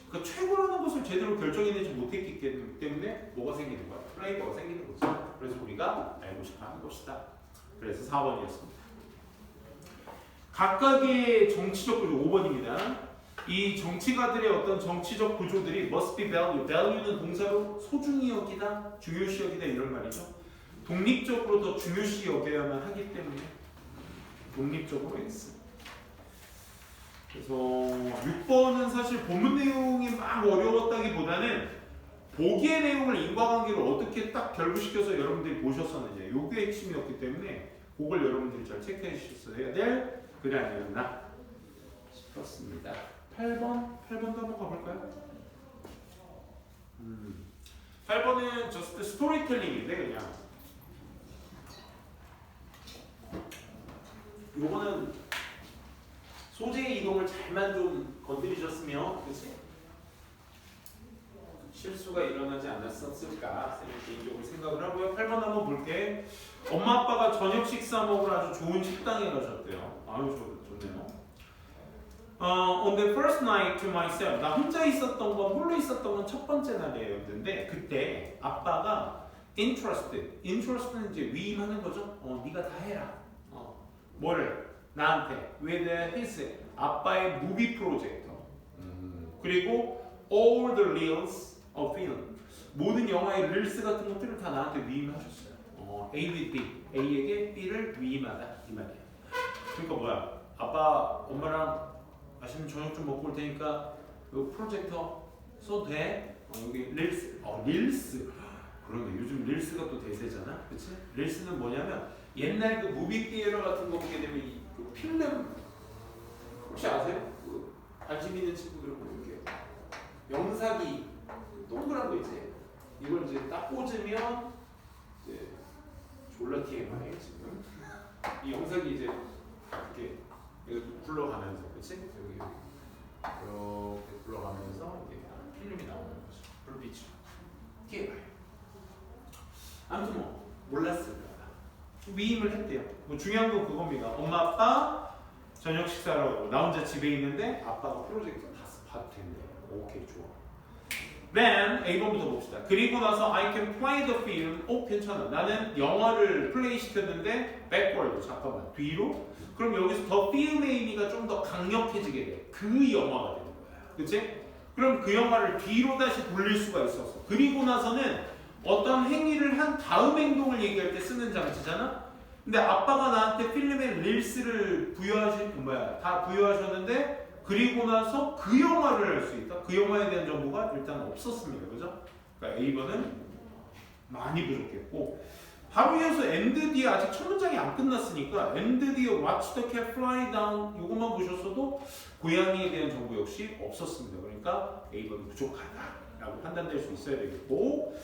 그러니까 최고라는 것을 제대로 결정해내지 못했기 때문에 뭐가 생기는 거야? 플레이버가 생기는 거죠. 그래서 우리가 알고 싶어하는 것이다. 그래서 4번이었습니다. 각각의 정치적 구조 5번입니다. 이 정치가들의 어떤 정치적 구조들이 must be valued. value는 동사로 소중히 여기다, 중요시 여기다 이런 말이죠. 독립적으로 더 중요시 여겨야만 하기 때문에 독립적으로 X. 그래서 6번은 사실 본문 내용이 막 어려웠다기보다는 보기의 내용을 인과관계로 어떻게 딱 결부시켜서 여러분들이 보셨었느냐 요게 핵심이었기 때문에 그걸 여러분들이 잘 체크해 주셨어야 될 글이 아니었나 싶었습니다. 8번도 한번 가볼까요? 8번은 just 스토리텔링인데 그냥 요거는 소재의 이동을 잘만 좀 건드리셨으면 그치? 실수가 일어나지 않았었을까 개인적으로 생각을 하고요. 8번 한번 볼게. 엄마 아빠가 저녁 식사 먹으러 아주 좋은 식당에 가셨대요. 아유 좋네요. On the first night to myself, 나 혼자 있었던 건 홀로 있었던 건 첫 번째 날이었는데 그때 아빠가 interest는 이제 위임하는 거죠. 네가 다 해라. 뭐를? 나한테 with his 아빠의 무비 프로젝터 그리고 all the reels of film 모든 영화의 릴스 같은 것들을 다 나한테 위임하셨어요. A with B A에게 B를 위임하다 이 말이야. 그러니까 뭐야? 아빠 엄마랑 맛있는 저녁 좀 먹고 올 테니까 그 프로젝터 써도 돼? 여기 릴스 릴스 그러네. 요즘 릴스가 또 대세잖아. 그치? 릴스는 뭐냐면 옛날 그 무비 피에러 같은 거 보게 되면 그 필름 혹시 아세요? 그 관심 있는 친구들은 이렇게 영상이 동그란 거 있지? 이걸 이제 딱 꽂으면 이제 졸라 TMI 지금 이 영상이 이제 이렇게 굴러가면서 그치? 여기 이렇게 굴러가면서 이게 필름이 나오는 거죠. 불빛으로 TMI. 아무튼 뭐 몰랐어요. 위임을 했대요. 뭐 중요한 건 그겁니다. 엄마 아빠 저녁 식사로 나 혼자 집에 있는데 아빠가 프로젝트 다 봐도 된대. 오케이 좋아. Then A번부터 봅시다. 그리고 나서 I can play the film. 괜찮아. 나는 영화를 플레이 시켰는데 backward 잠깐만 뒤로. 그럼 여기서 더 film의 의미가 좀 더 강력해지게 돼. 그 영화가 되는 거야. 그치? 그럼 그 영화를 뒤로 다시 돌릴 수가 있었어. 그리고 나서는 어떤 행위를 한 다음 행동을 얘기할 때 쓰는 장치잖아. 근데 아빠가 나한테 필름의 릴스를 다 부여하셨는데 그리고 나서 그 영화를 할 수 있다. 그 영화에 대한 정보가 일단 없었습니다. 그죠? 그러니까 A번은 많이 부족했고 바로 이어서 and 뒤에 아직 첫 문장이 안 끝났으니까 and 뒤에 watch the cat fly down 이것만 보셨어도 고양이에 대한 정보 역시 없었습니다. 그러니까 A번은 부족하다라고 판단될 수 있어야 되겠고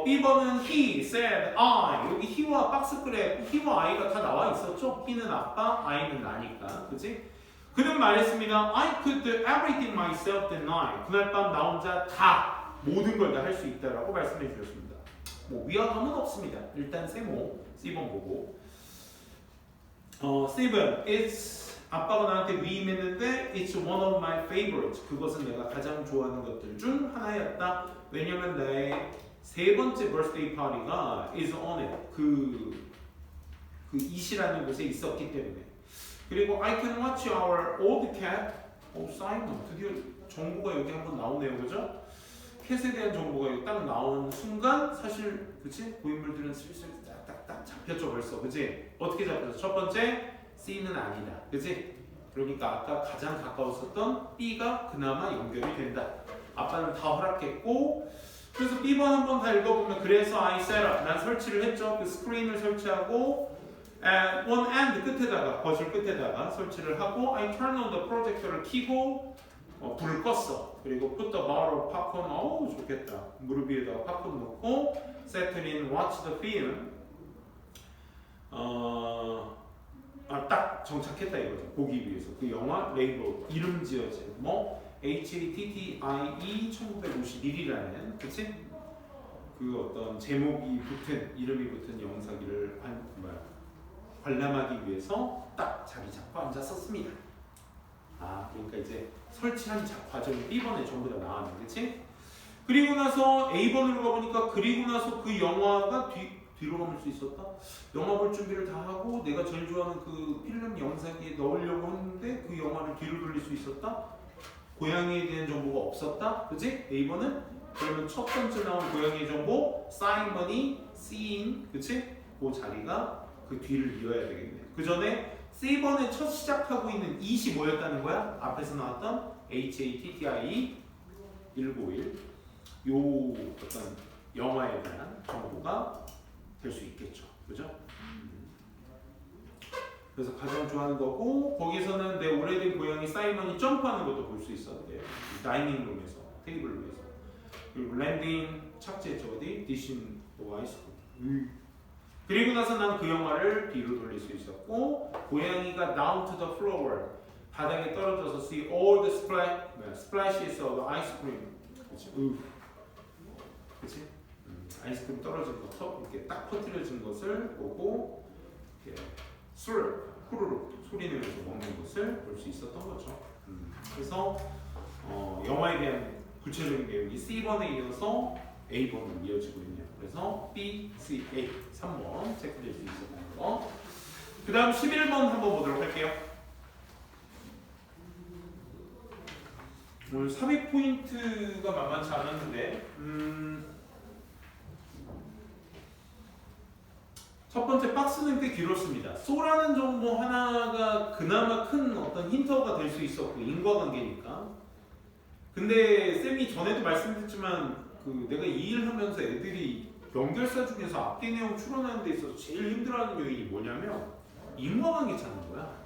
B번은 he, said, I 여기 he와 박스글에 he와 I가 다 나와 있었죠? he는 아빠, I는 나니까 그치? 그는 말했습니다. I could do everything myself that night. 그날 밤 나 혼자 다 모든 걸 다 할 수 있다라고 말씀해 주셨습니다. 뭐 위화감은 없습니다. 일단 세모 C번 보고 C번 it's 아빠가 나한테 위임했는데 it's one of my favorites. 그것은 내가 가장 좋아하는 것들 중 하나였다. 왜냐면 나의 세 번째 birthday party가 is on it. 그 이시라는 곳에 있었기 때문에. 그리고 I can watch our old cat. 사이먼 드디어 정보가 여기 한번 나오네요, 그죠? 캣에 대한 정보가 딱 나온 순간 사실 그치? 고인물들은 슬슬 딱딱딱 잡혔죠 벌써, 그치? 어떻게 잡혔어? 첫 번째 C는 아니다, 그치? 그러니까 아까 가장 가까웠었던 B가 그나마 연결이 된다. 아빠는 다 허락했고 그래서 B번 한번 다 읽어보면 그래서 I set up 난 설치를 했죠. 그 스크린을 설치하고 and one end 끝에다가 거실 끝에다가 설치를 하고 I turn on the projector를 켜고 불을 껐어. 그리고 put the bottle of popcorn 어우 좋겠다. 무릎 위에다가 팝콘 넣고 set it in watch the film 딱 정착했다 이거죠. 보기 위해서 그 영화 레이블 이름 지어진 뭐 HATTIE 1951이라는 그치? 그 어떤 제목이 붙은 이름이 붙은 영상기를 관람하기 위해서 딱 자기 잡고 앉았었습니다. 그러니까 이제 설치한 과정이 B번에 전부 다 나왔네, 그치? 그리고 나서 A번으로 가보니까 그리고 나서 그 영화가 뒤로 가볼 수 있었다? 영화 볼 준비를 다 하고 내가 제일 좋아하는 그 필름 영상기에 넣으려고 했는데 그 영화를 뒤로 돌릴 수 있었다? 고양이에 대한 정보가 없었다? 그치? A번은? 그러면 첫 번째 나온 고양이 정보 사이먼이 seen, 그치? 그 자리가 그 뒤를 이어야 되겠네. 그 전에 C번에 첫 시작하고 있는 it이 뭐였다는 거야? 앞에서 나왔던 HATTIE 1951 요 어떤 영화에 대한 정보가 될 수 있겠죠. 그죠? 그래서 가장 좋아하는 거고 거기서는 내 오래된 고양이 사이먼이 점프하는 것도 볼 수 있었는데 다이닝룸에서 테이블룸에서 그리고 랜딩 착지했죠. 어디? 디신 아이스크림 그리고 나서 난 그 영화를 뒤로 돌릴 수 있었고 고양이가 down to the floor 바닥에 떨어져서 see all the splashes of ice cream 그치? 그치? 아이스크림 떨어진 거 이렇게 딱 퍼뜨려진 것을 보고 이렇게 후루룩 소리 내면서 먹는 것을 볼 수 있었던 거죠. 그래서 영화에 대한 구체적인 내용이 C번에 이어서 A번으로 이어지고 있네요. 그래서 B, C, A 3번 체크될 수 있었다는 거. 그 다음 11번 한번 보도록 할게요. 오늘 삽입 포인트가 만만치 않았는데 첫 번째 박스는 꽤 길었습니다. 소라는 정보 하나가 그나마 큰 어떤 힌트가 될 수 있었고 인과관계니까. 근데 쌤이 전에도 말씀드렸지만 그 내가 이 일 하면서 애들이 연결사 중에서 앞뒤 내용 추론하는 데 있어서 제일 힘들어하는 요인이 뭐냐면 인과관계 찾는 거야.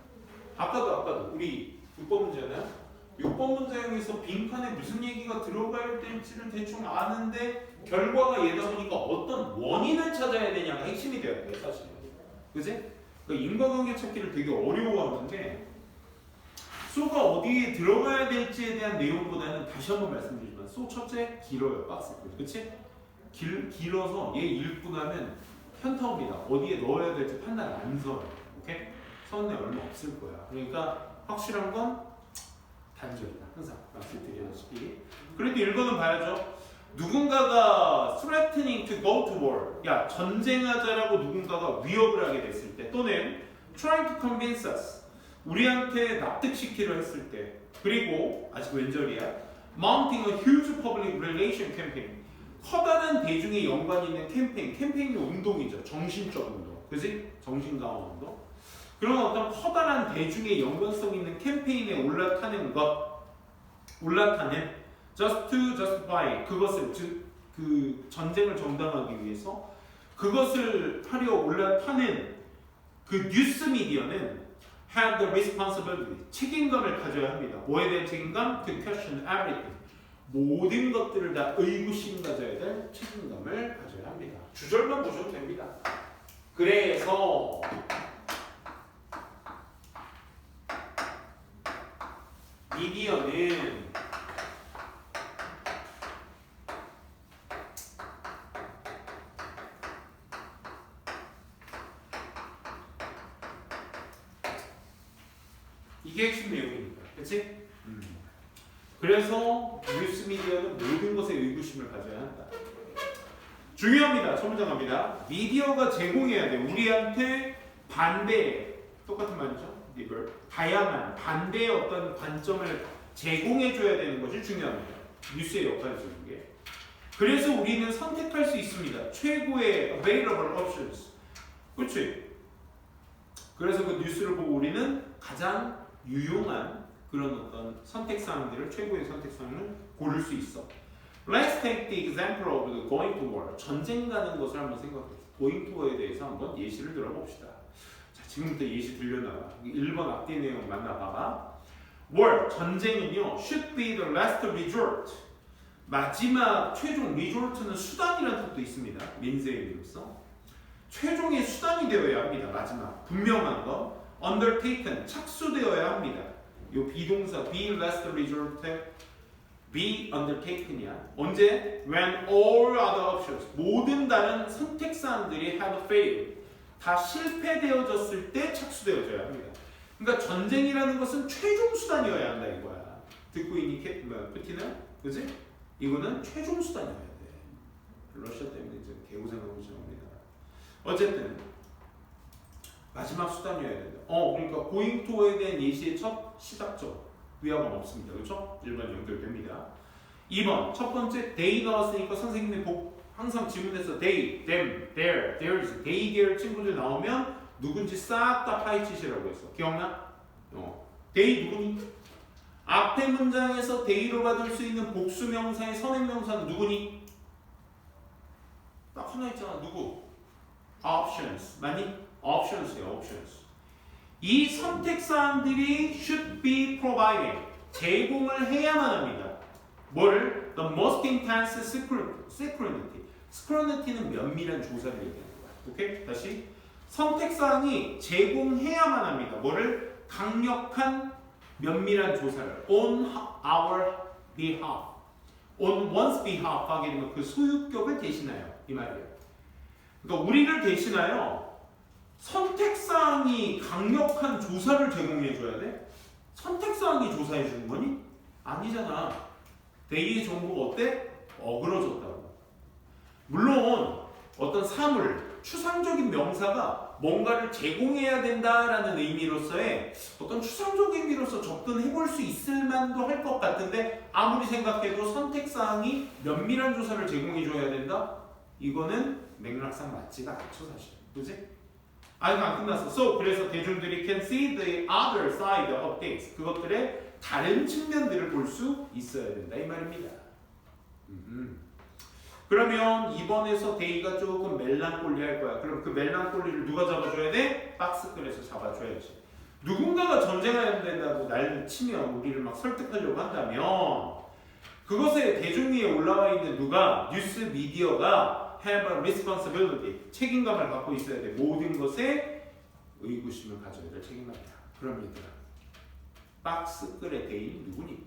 아까도 우리 6번 문제잖아요. 6번 문제에서 빈칸에 무슨 얘기가 들어가야 될지를 대충 아는데 결과가 얘다 보니까 어떤 원인을 찾아야 되냐가 핵심이 돼야 돼 사실. 그지? 그러니까 인과관계 찾기를 되게 어려워하는데 소가 어디에 들어가야 될지에 대한 내용보다는 다시 한번 말씀드리지만 소 첫째 길어요 박스. 그치? 길어서 얘 읽고 나면 현타 옵니다. 어디에 넣어야 될지 판단 안 서요. 오케이? 서는 애 얼마 없을 거야. 그러니까 확실한 건 단절이다. 항상 말씀드리다시피. 그래도 읽어는 봐야죠. 누군가가 threatening to go to war. 야 전쟁하자라고 누군가가 위협을 하게 됐을 때 또는 trying to convince us. 우리한테 납득시키려 했을 때 그리고 아직 왼절이야 mounting a huge public relation campaign 커다란 대중의 연관이 있는 캠페인은 운동이죠. 정신적 운동 그지? 정신강화 운동 그런 어떤 커다란 대중의 연관성 있는 캠페인에 올라타는 just to justify 그것을 즉 그 전쟁을 정당하기 위해서 그것을 하려 올라타는 그 뉴스 미디어는 have the responsibility 책임감을 가져야 합니다. 뭐에 대한 책임감? To question everything 모든 것들을 다 의구심 가져야 될 책임감을 가져야 합니다. 주절만 보셔도 됩니다. 그래서 미디어는 이게 핵심 내용입니다. 그치? 그래서 뉴스 미디어는 모든 것에 의구심을 가져야 한다. 중요합니다. 첫 문장 갑니다. 미디어가 제공해야 돼. 우리한테 반대, 똑같은 말이죠. 다양한 반대의 어떤 관점을 제공해줘야 되는 것이 중요합니다. 뉴스의 역할을 주는 게. 그래서 우리는 선택할 수 있습니다. 최고의 available options. 그렇지? 그래서 그 뉴스를 보고 우리는 가장 유용한 그런 어떤 선택사항들을 최고의 선택사항을 고를 수 있어. Let's take the example of the going to war. 전쟁 가는 것을 한번 생각해. going to war에 대해서 한번 예시를 들어봅시다. 자, 지금부터 예시 들려놔봐. 1번 앞뒤 내용 만나봐봐. war, 전쟁은요, should be the last resort. 마지막 최종, resort는 수단이라는 뜻도 있습니다. 민세의 의미로서. 최종의 수단이 되어야 합니다. 마지막. 분명한 거. undertaken, 착수되어야 합니다. 요 비동사, be last resort, be undertaken이야. 언제? When all other options, 모든 다른 선택사항들이 have failed, 다 실패되어졌을 때 착수되어져야 합니다. 그러니까 전쟁이라는 것은 최종 수단이어야 한다 이거야. 듣고 있니? 푸틴은? 그지? 이거는 최종 수단이어야 돼. 러시아 때문에 이제 개고생하고 있습니다. 어쨌든 마지막 수단이어야 된다. 그러니까 going to에 대한 예시의 첫 시작점 위화감 없습니다. 그렇죠? 일반 연결됩니다. 2번 첫 번째 they 나왔으니까 선생님이 항상 지문에서 they, them, their, theirs, they, their 친구들 나오면 누군지 싹 다 파헤치시라고 했어. 기억나? they 누구니? 앞에 문장에서 they로 받을 수 있는 복수명사의 선행명사는 누구니? 딱 하나 있잖아. 누구? options. 맞니? options이야. options. 이 선택사항들이 should be provided. 제공을 해야만 합니다. 뭐를? The most intense security. security는 면밀한 조사를 얘기하는 거야. 오케이? 다시. 선택사항이 제공해야만 합니다. 뭐를? 강력한 면밀한 조사를. on our behalf. on one's behalf 하게 되면 그 소유격을 대신하여. 이 말이에요. 그러니까 우리를 대신하여 선택사항이 강력한 조사를 제공해줘야 돼? 선택사항이 조사해주는 거니? 아니잖아. 데이의 정보가 어때? 어그러졌다고. 물론 어떤 사물, 추상적인 명사가 뭔가를 제공해야 된다라는 의미로서의 어떤 추상적인 의미로서 접근해볼 수 있을 만도 할 것 같은데 아무리 생각해도 선택사항이 면밀한 조사를 제공해줘야 된다? 이거는 맥락상 맞지가 않죠 사실. 그지? 이거 안 끝났어. So, 그래서 대중들이 can see the other side of things. 그것들의 다른 측면들을 볼 수 있어야 된다 이 말입니다. 그러면 2번에서 데이가 조금 멜랑콜리할 거야. 그럼 그 멜랑콜리를 누가 잡아줘야 돼? 박스글에서 잡아줘야지. 누군가가 전쟁해야 된다고 날 치면 우리를 막 설득하려고 한다면 그것에 대중 위에 올라와 있는 누가? 뉴스 미디어가 have a responsibility. 책임감을 갖고 있어야 돼. 모든 것에 의구심을 가져야 될 책임감이야. 그럼 얘들아, 박스글의 대인 누구니?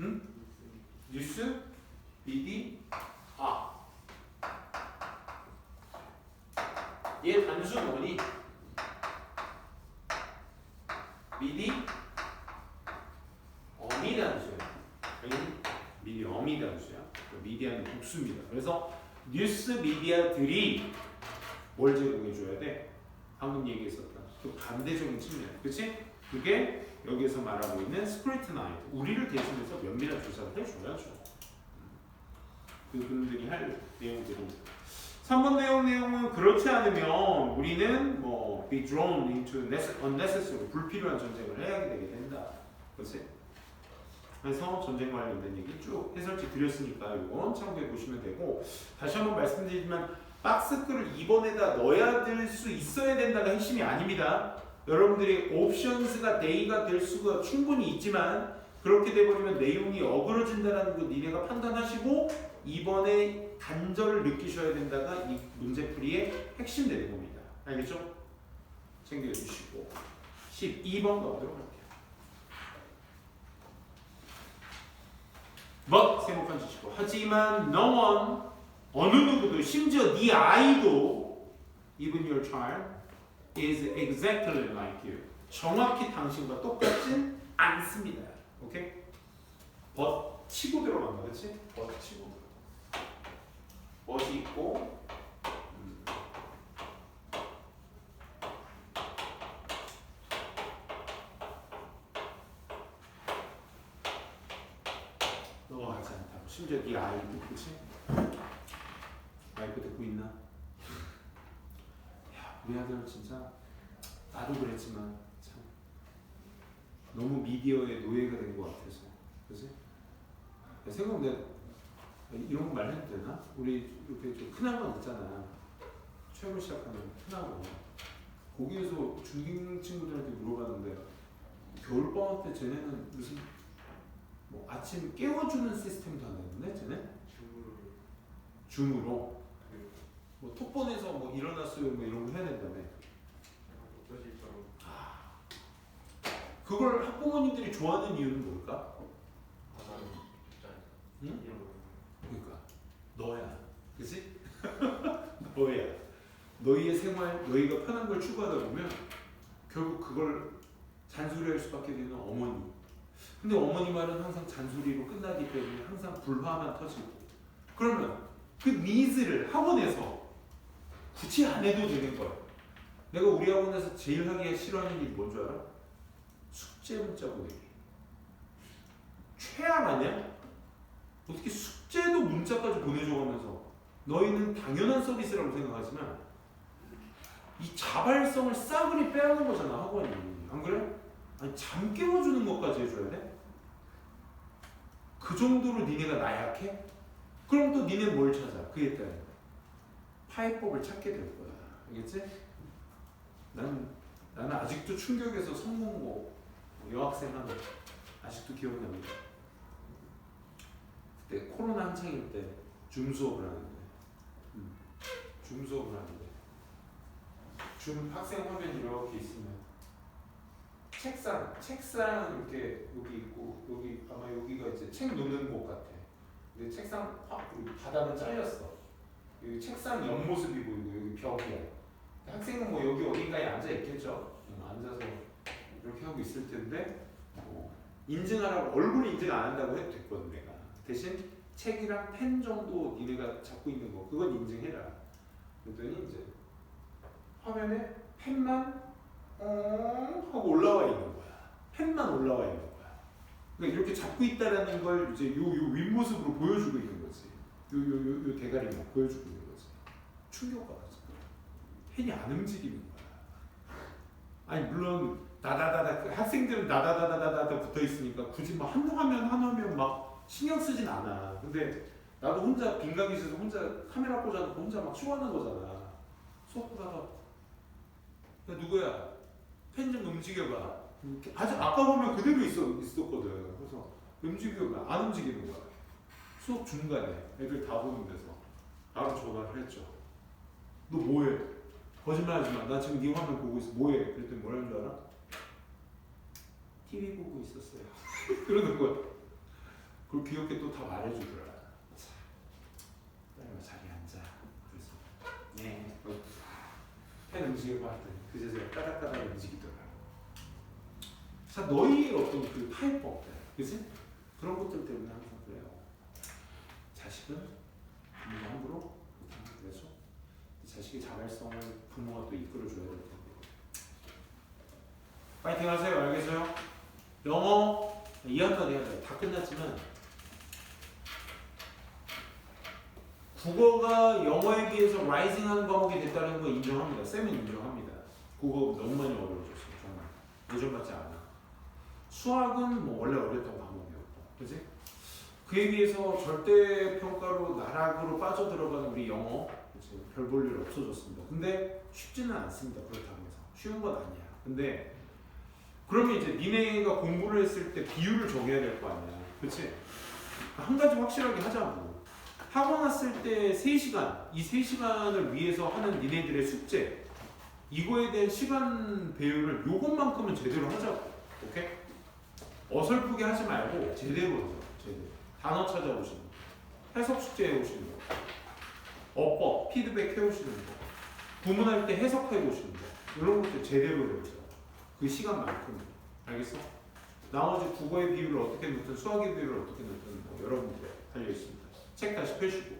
응? 뉴스? 미디? 얘 단수 뭐니? 미디? 어미 단수야. 미디 어미 단수야. 미디어는 복수입니다. 그래서 뉴스 미디어들이 뭘 제공해줘야 돼? 방금 얘기했었던 그 반대적인 측면. 그치? 그게 여기에서 말하고 있는 스크루티나이즈. 우리를 대신해서 면밀한 조사를 해줘야죠. 그분들이 할 내용들입니다. 3번 내용은 그렇지 않으면 우리는 뭐 be drawn into unnecessary 불필요한 전쟁을 해야 되게 된다. 그렇지? 그래서 전쟁 관련된 얘기 쭉 해설지 드렸으니까 이건 참고해 보시면 되고 다시 한번 말씀드리지만 박스글을 2번에다 넣어야 될 수 있어야 된다가 핵심이 아닙니다. 여러분들이 옵션스가 데이가 될 수가 충분히 있지만 그렇게 돼버리면 내용이 어그러진다는 거 니네가 판단하시고 2번에 단절을 느끼셔야 된다가 이 문제풀이의 핵심 내용입니다. 알겠죠? 챙겨주시고 12번 가보도록 할게요. But 세목한 주시고 하지만 no one 어느 누구도 심지어 네 아이도 even your child is exactly like you 정확히 당신과 똑같진 않습니다. 오케이? but 치고 들어간다. 그렇지? but 치고 but이 있고 넘어가지 않다고. 심지어 네 아이도. 그렇지? 마이크 듣고 있나? 야, 우리 아들 진짜 나도 그랬지만 참 너무 미디어의 노예가 된 것 같아서, 그지? 생각 내가 이런 거 말해도 되나? 우리 이렇게 좀 큰 학원 있잖아. 최고 시작하는 큰 학원. 거기에서 중딩 친구들한테 물어봤는데 겨울방학 때 쟤네는 무슨 뭐 아침 깨워주는 시스템도 안 했는데 쟤네? 줌으로 뭐 톡번에서 뭐 일어났어요 뭐 이런 거 해야 된다며. 그걸 학부모님들이 좋아하는 이유는 뭘까? 응? 그러니까 너야, 그치? 너야. 너희의 생활, 너희가 편한 걸 추구하다 보면 결국 그걸 잔소리할 수밖에 되는 어머니. 근데 어머니 말은 항상 잔소리로 끝나기 때문에 항상 불화만 터지고. 그러면 그 니즈를 학원에서 굳이 안 해도 되는 거야. 내가 우리 학원에서 제일 하기 싫어하는 일이 뭔 줄 알아? 숙제 문자 보내기. 최악 아니야? 어떻게 숙제도 문자까지 보내줘가면서 너희는 당연한 서비스라고 생각하지만 이 자발성을 싸그리 빼앗는 거잖아, 학원이. 안 그래? 아니, 잠 깨워주는 것까지 해줘야 돼? 그 정도로 니네가 나약해? 그럼 또 니네 뭘 찾아? 그에 따라 파해법을 찾게 될 거야. 알겠지? 나는 아직도 충격에서 성공고 여학생 하는 아직도 기억납니다. 그때 코로나 한창일 때 줌 수업을 하는데 줌 학생 화면이 이렇게 있으면 책상 이렇게 여기 있고 여기 아마 여기가 이제 책 놓는 곳 같아. 근데 책상 바닥은 잘렸어. 여기 책상 옆모습이 보이고 여기 벽이야. 학생은 뭐 여기 어딘가에 앉아 있겠죠. 앉아서 이렇게 하고 있을 텐데 인증하라고 얼굴 인증 안 한다고 해도 됐거든 내가. 대신 책이랑 펜 정도 니네가 잡고 있는 거 그건 인증해라. 그랬더니 이제 화면에 펜만 하고 올라와 있는 거야. 펜만 올라와 있는 거야. 그러니까 이렇게 잡고 있다라는 걸 이제 요 윗모습으로 보여주고 있는 거지. 요 대가리만 보여주고 있는 거지. 충격받았어. 펜이 안 움직이는 거야. 아니 물론 나다다다 학생들은 나다다다다다 붙어 있으니까 굳이 막 한 화면 막 신경 쓰진 않아. 근데 나도 혼자 빈강의실에서 혼자 카메라 꽂아놓고 혼자 막 쇼하는 거잖아. 수업 보다가 야 누구야? 펜 좀 움직여봐. 아주 아까 보면 그대로 있었거든. 그래서 움직여봐. 안 움직이는 거야. 수업 중간에 애들 다 보는 데서 바로 전화를 했죠. 너 뭐해? 거짓말하지 마. 나 지금 네 화면 보고 있어. 뭐해? 그랬더니 뭐라는 줄 알아? TV 보고 있었어요. 그러는 거야. 그걸 귀엽게 또 다 말해주더라. 빨리 자리에 앉아. 그래서 네. 펜 움직여봤더니 그제서야 까닥까닥 움직이더라. 자, 너희의 어떤 그 타입법들, 그치? 그런 것들 때문에 항상 그래요. 자식은 부모가 함부로 못하는 거죠. 자식의 자발성을 부모가 또 이끌어줘야 될 텐데. 파이팅 하세요. 알겠어요? 영어 2학기까지 해야 돼요. 다 끝났지만 국어가 영어에 비해서 라이징하는 과목이 됐다는 거 인정합니다. 쌤은 인정합니다. 국어 너무 많이 어려워졌어요. 정말 예전 같지 않아. 수학은 뭐 원래 어렸던 과목이었고, 그지? 그에 비해서 절대 평가로 나락으로 빠져들어가는 우리 영어 별 볼 일 없어졌습니다. 근데 쉽지는 않습니다. 그렇다고 해서 쉬운 건 아니야. 근데 그러면 이제 니네가 공부를 했을 때 비율을 정해야 될 거 아니야. 그치? 한 가지 확실하게 하자고. 학원 왔을 때 3시간, 이 3시간을 위해서 하는 니네들의 숙제, 이거에 대한 시간 배율을 요것만큼은 제대로 하자고. 오케이? 어설프게 하지 말고 제대로 하자. 제대로. 단어 찾아오시는 거, 해석 숙제 해오시는 거, 어법, 피드백 해오시는 거, 구문할 때 해석해 보시는 거, 이런 것도 제대로 해보자. 그 시간만큼. 알겠어? 나머지 국어의 비율을 어떻게 넣든 수학의 비율을 어떻게 넣든 뭐 여러분들 달려있습니다. 책 다시 펴시고.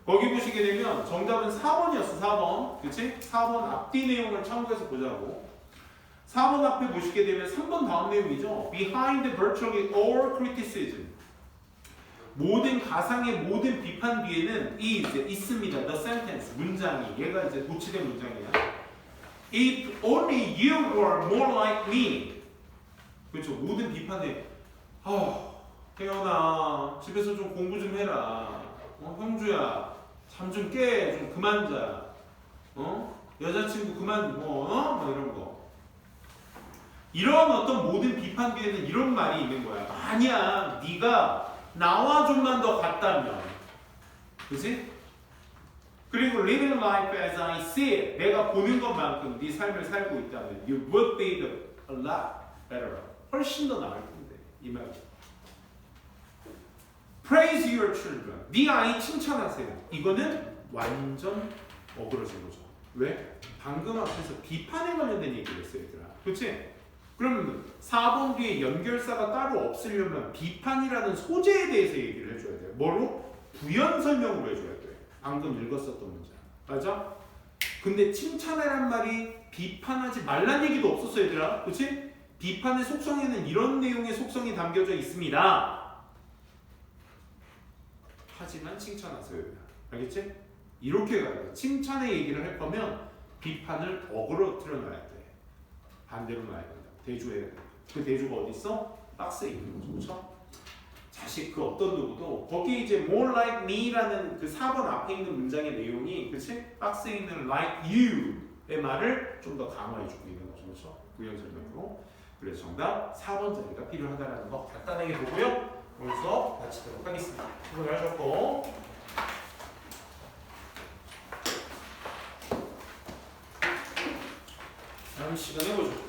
거기 보시게 되면 정답은 4번이었어. 4번. 그치? 4번 앞뒤 내용을 참고해서 보자고. 4번 앞에 보시게 되면 3번 다음 내용이죠. Behind virtually all criticism. 모든 가상의 모든 비판 뒤에는 is 있습니다. The sentence 문장이 얘가 이제 도치된 문장이야. If only you were more like me. 그렇죠. 모든 비판에 태연아 집에서 좀 공부 좀 해라. 형주야 잠 좀 깨. 좀 그만 자. 여자친구 그만 뭐 이런 거. 이런 어떤 모든 비판 뒤에는 이런 말이 있는 거야. 아니야, 네가 나와 좀만 더 같다면, 그렇지? 그리고 living life as I see it, 내가 보는 것만큼 네 삶을 살고 있다면, you would be a lot better. 훨씬 더 나을 텐데 이 말. Praise your children. 네 아이 칭찬하세요. 이거는 완전 어그러진 거죠. 왜? 방금 앞에서 비판에 관련된 얘기를 했어요, 얘들아. 그렇지? 그러면 4번 뒤에 연결사가 따로 없으려면 비판이라는 소재에 대해서 얘기를 해줘야 돼요. 뭐로? 부연 설명으로 해줘야 돼요. 방금 읽었었던 문장. 맞아? 근데 칭찬이란 말이 비판하지 말란 얘기도 없었어, 얘들아. 그렇지? 비판의 속성에는 이런 내용의 속성이 담겨져 있습니다. 하지만 칭찬하세요. 알겠지? 이렇게 가야 돼. 칭찬의 얘기를 할 거면 비판을 어그로 틀어놔야 돼. 반대로 놔야 된다. 대조해야 돼. 그 대조가 어디 있어? 박스에 있는 거죠. 그렇죠? 자식 그 어떤 누구도 거기 이제 more like me라는 그 4번 앞에 있는 문장의 내용이 그치? 박스에 있는 like you의 말을 좀 더 강화해주고 있는 거죠. 그렇죠? 부연 설명으로. 그래서 정답 4번 자리가 필요하다는 거 간단하게 보고요. 오늘 수업 마치도록 하겠습니다. 수고 잘하셨고 다음 시간에 보죠.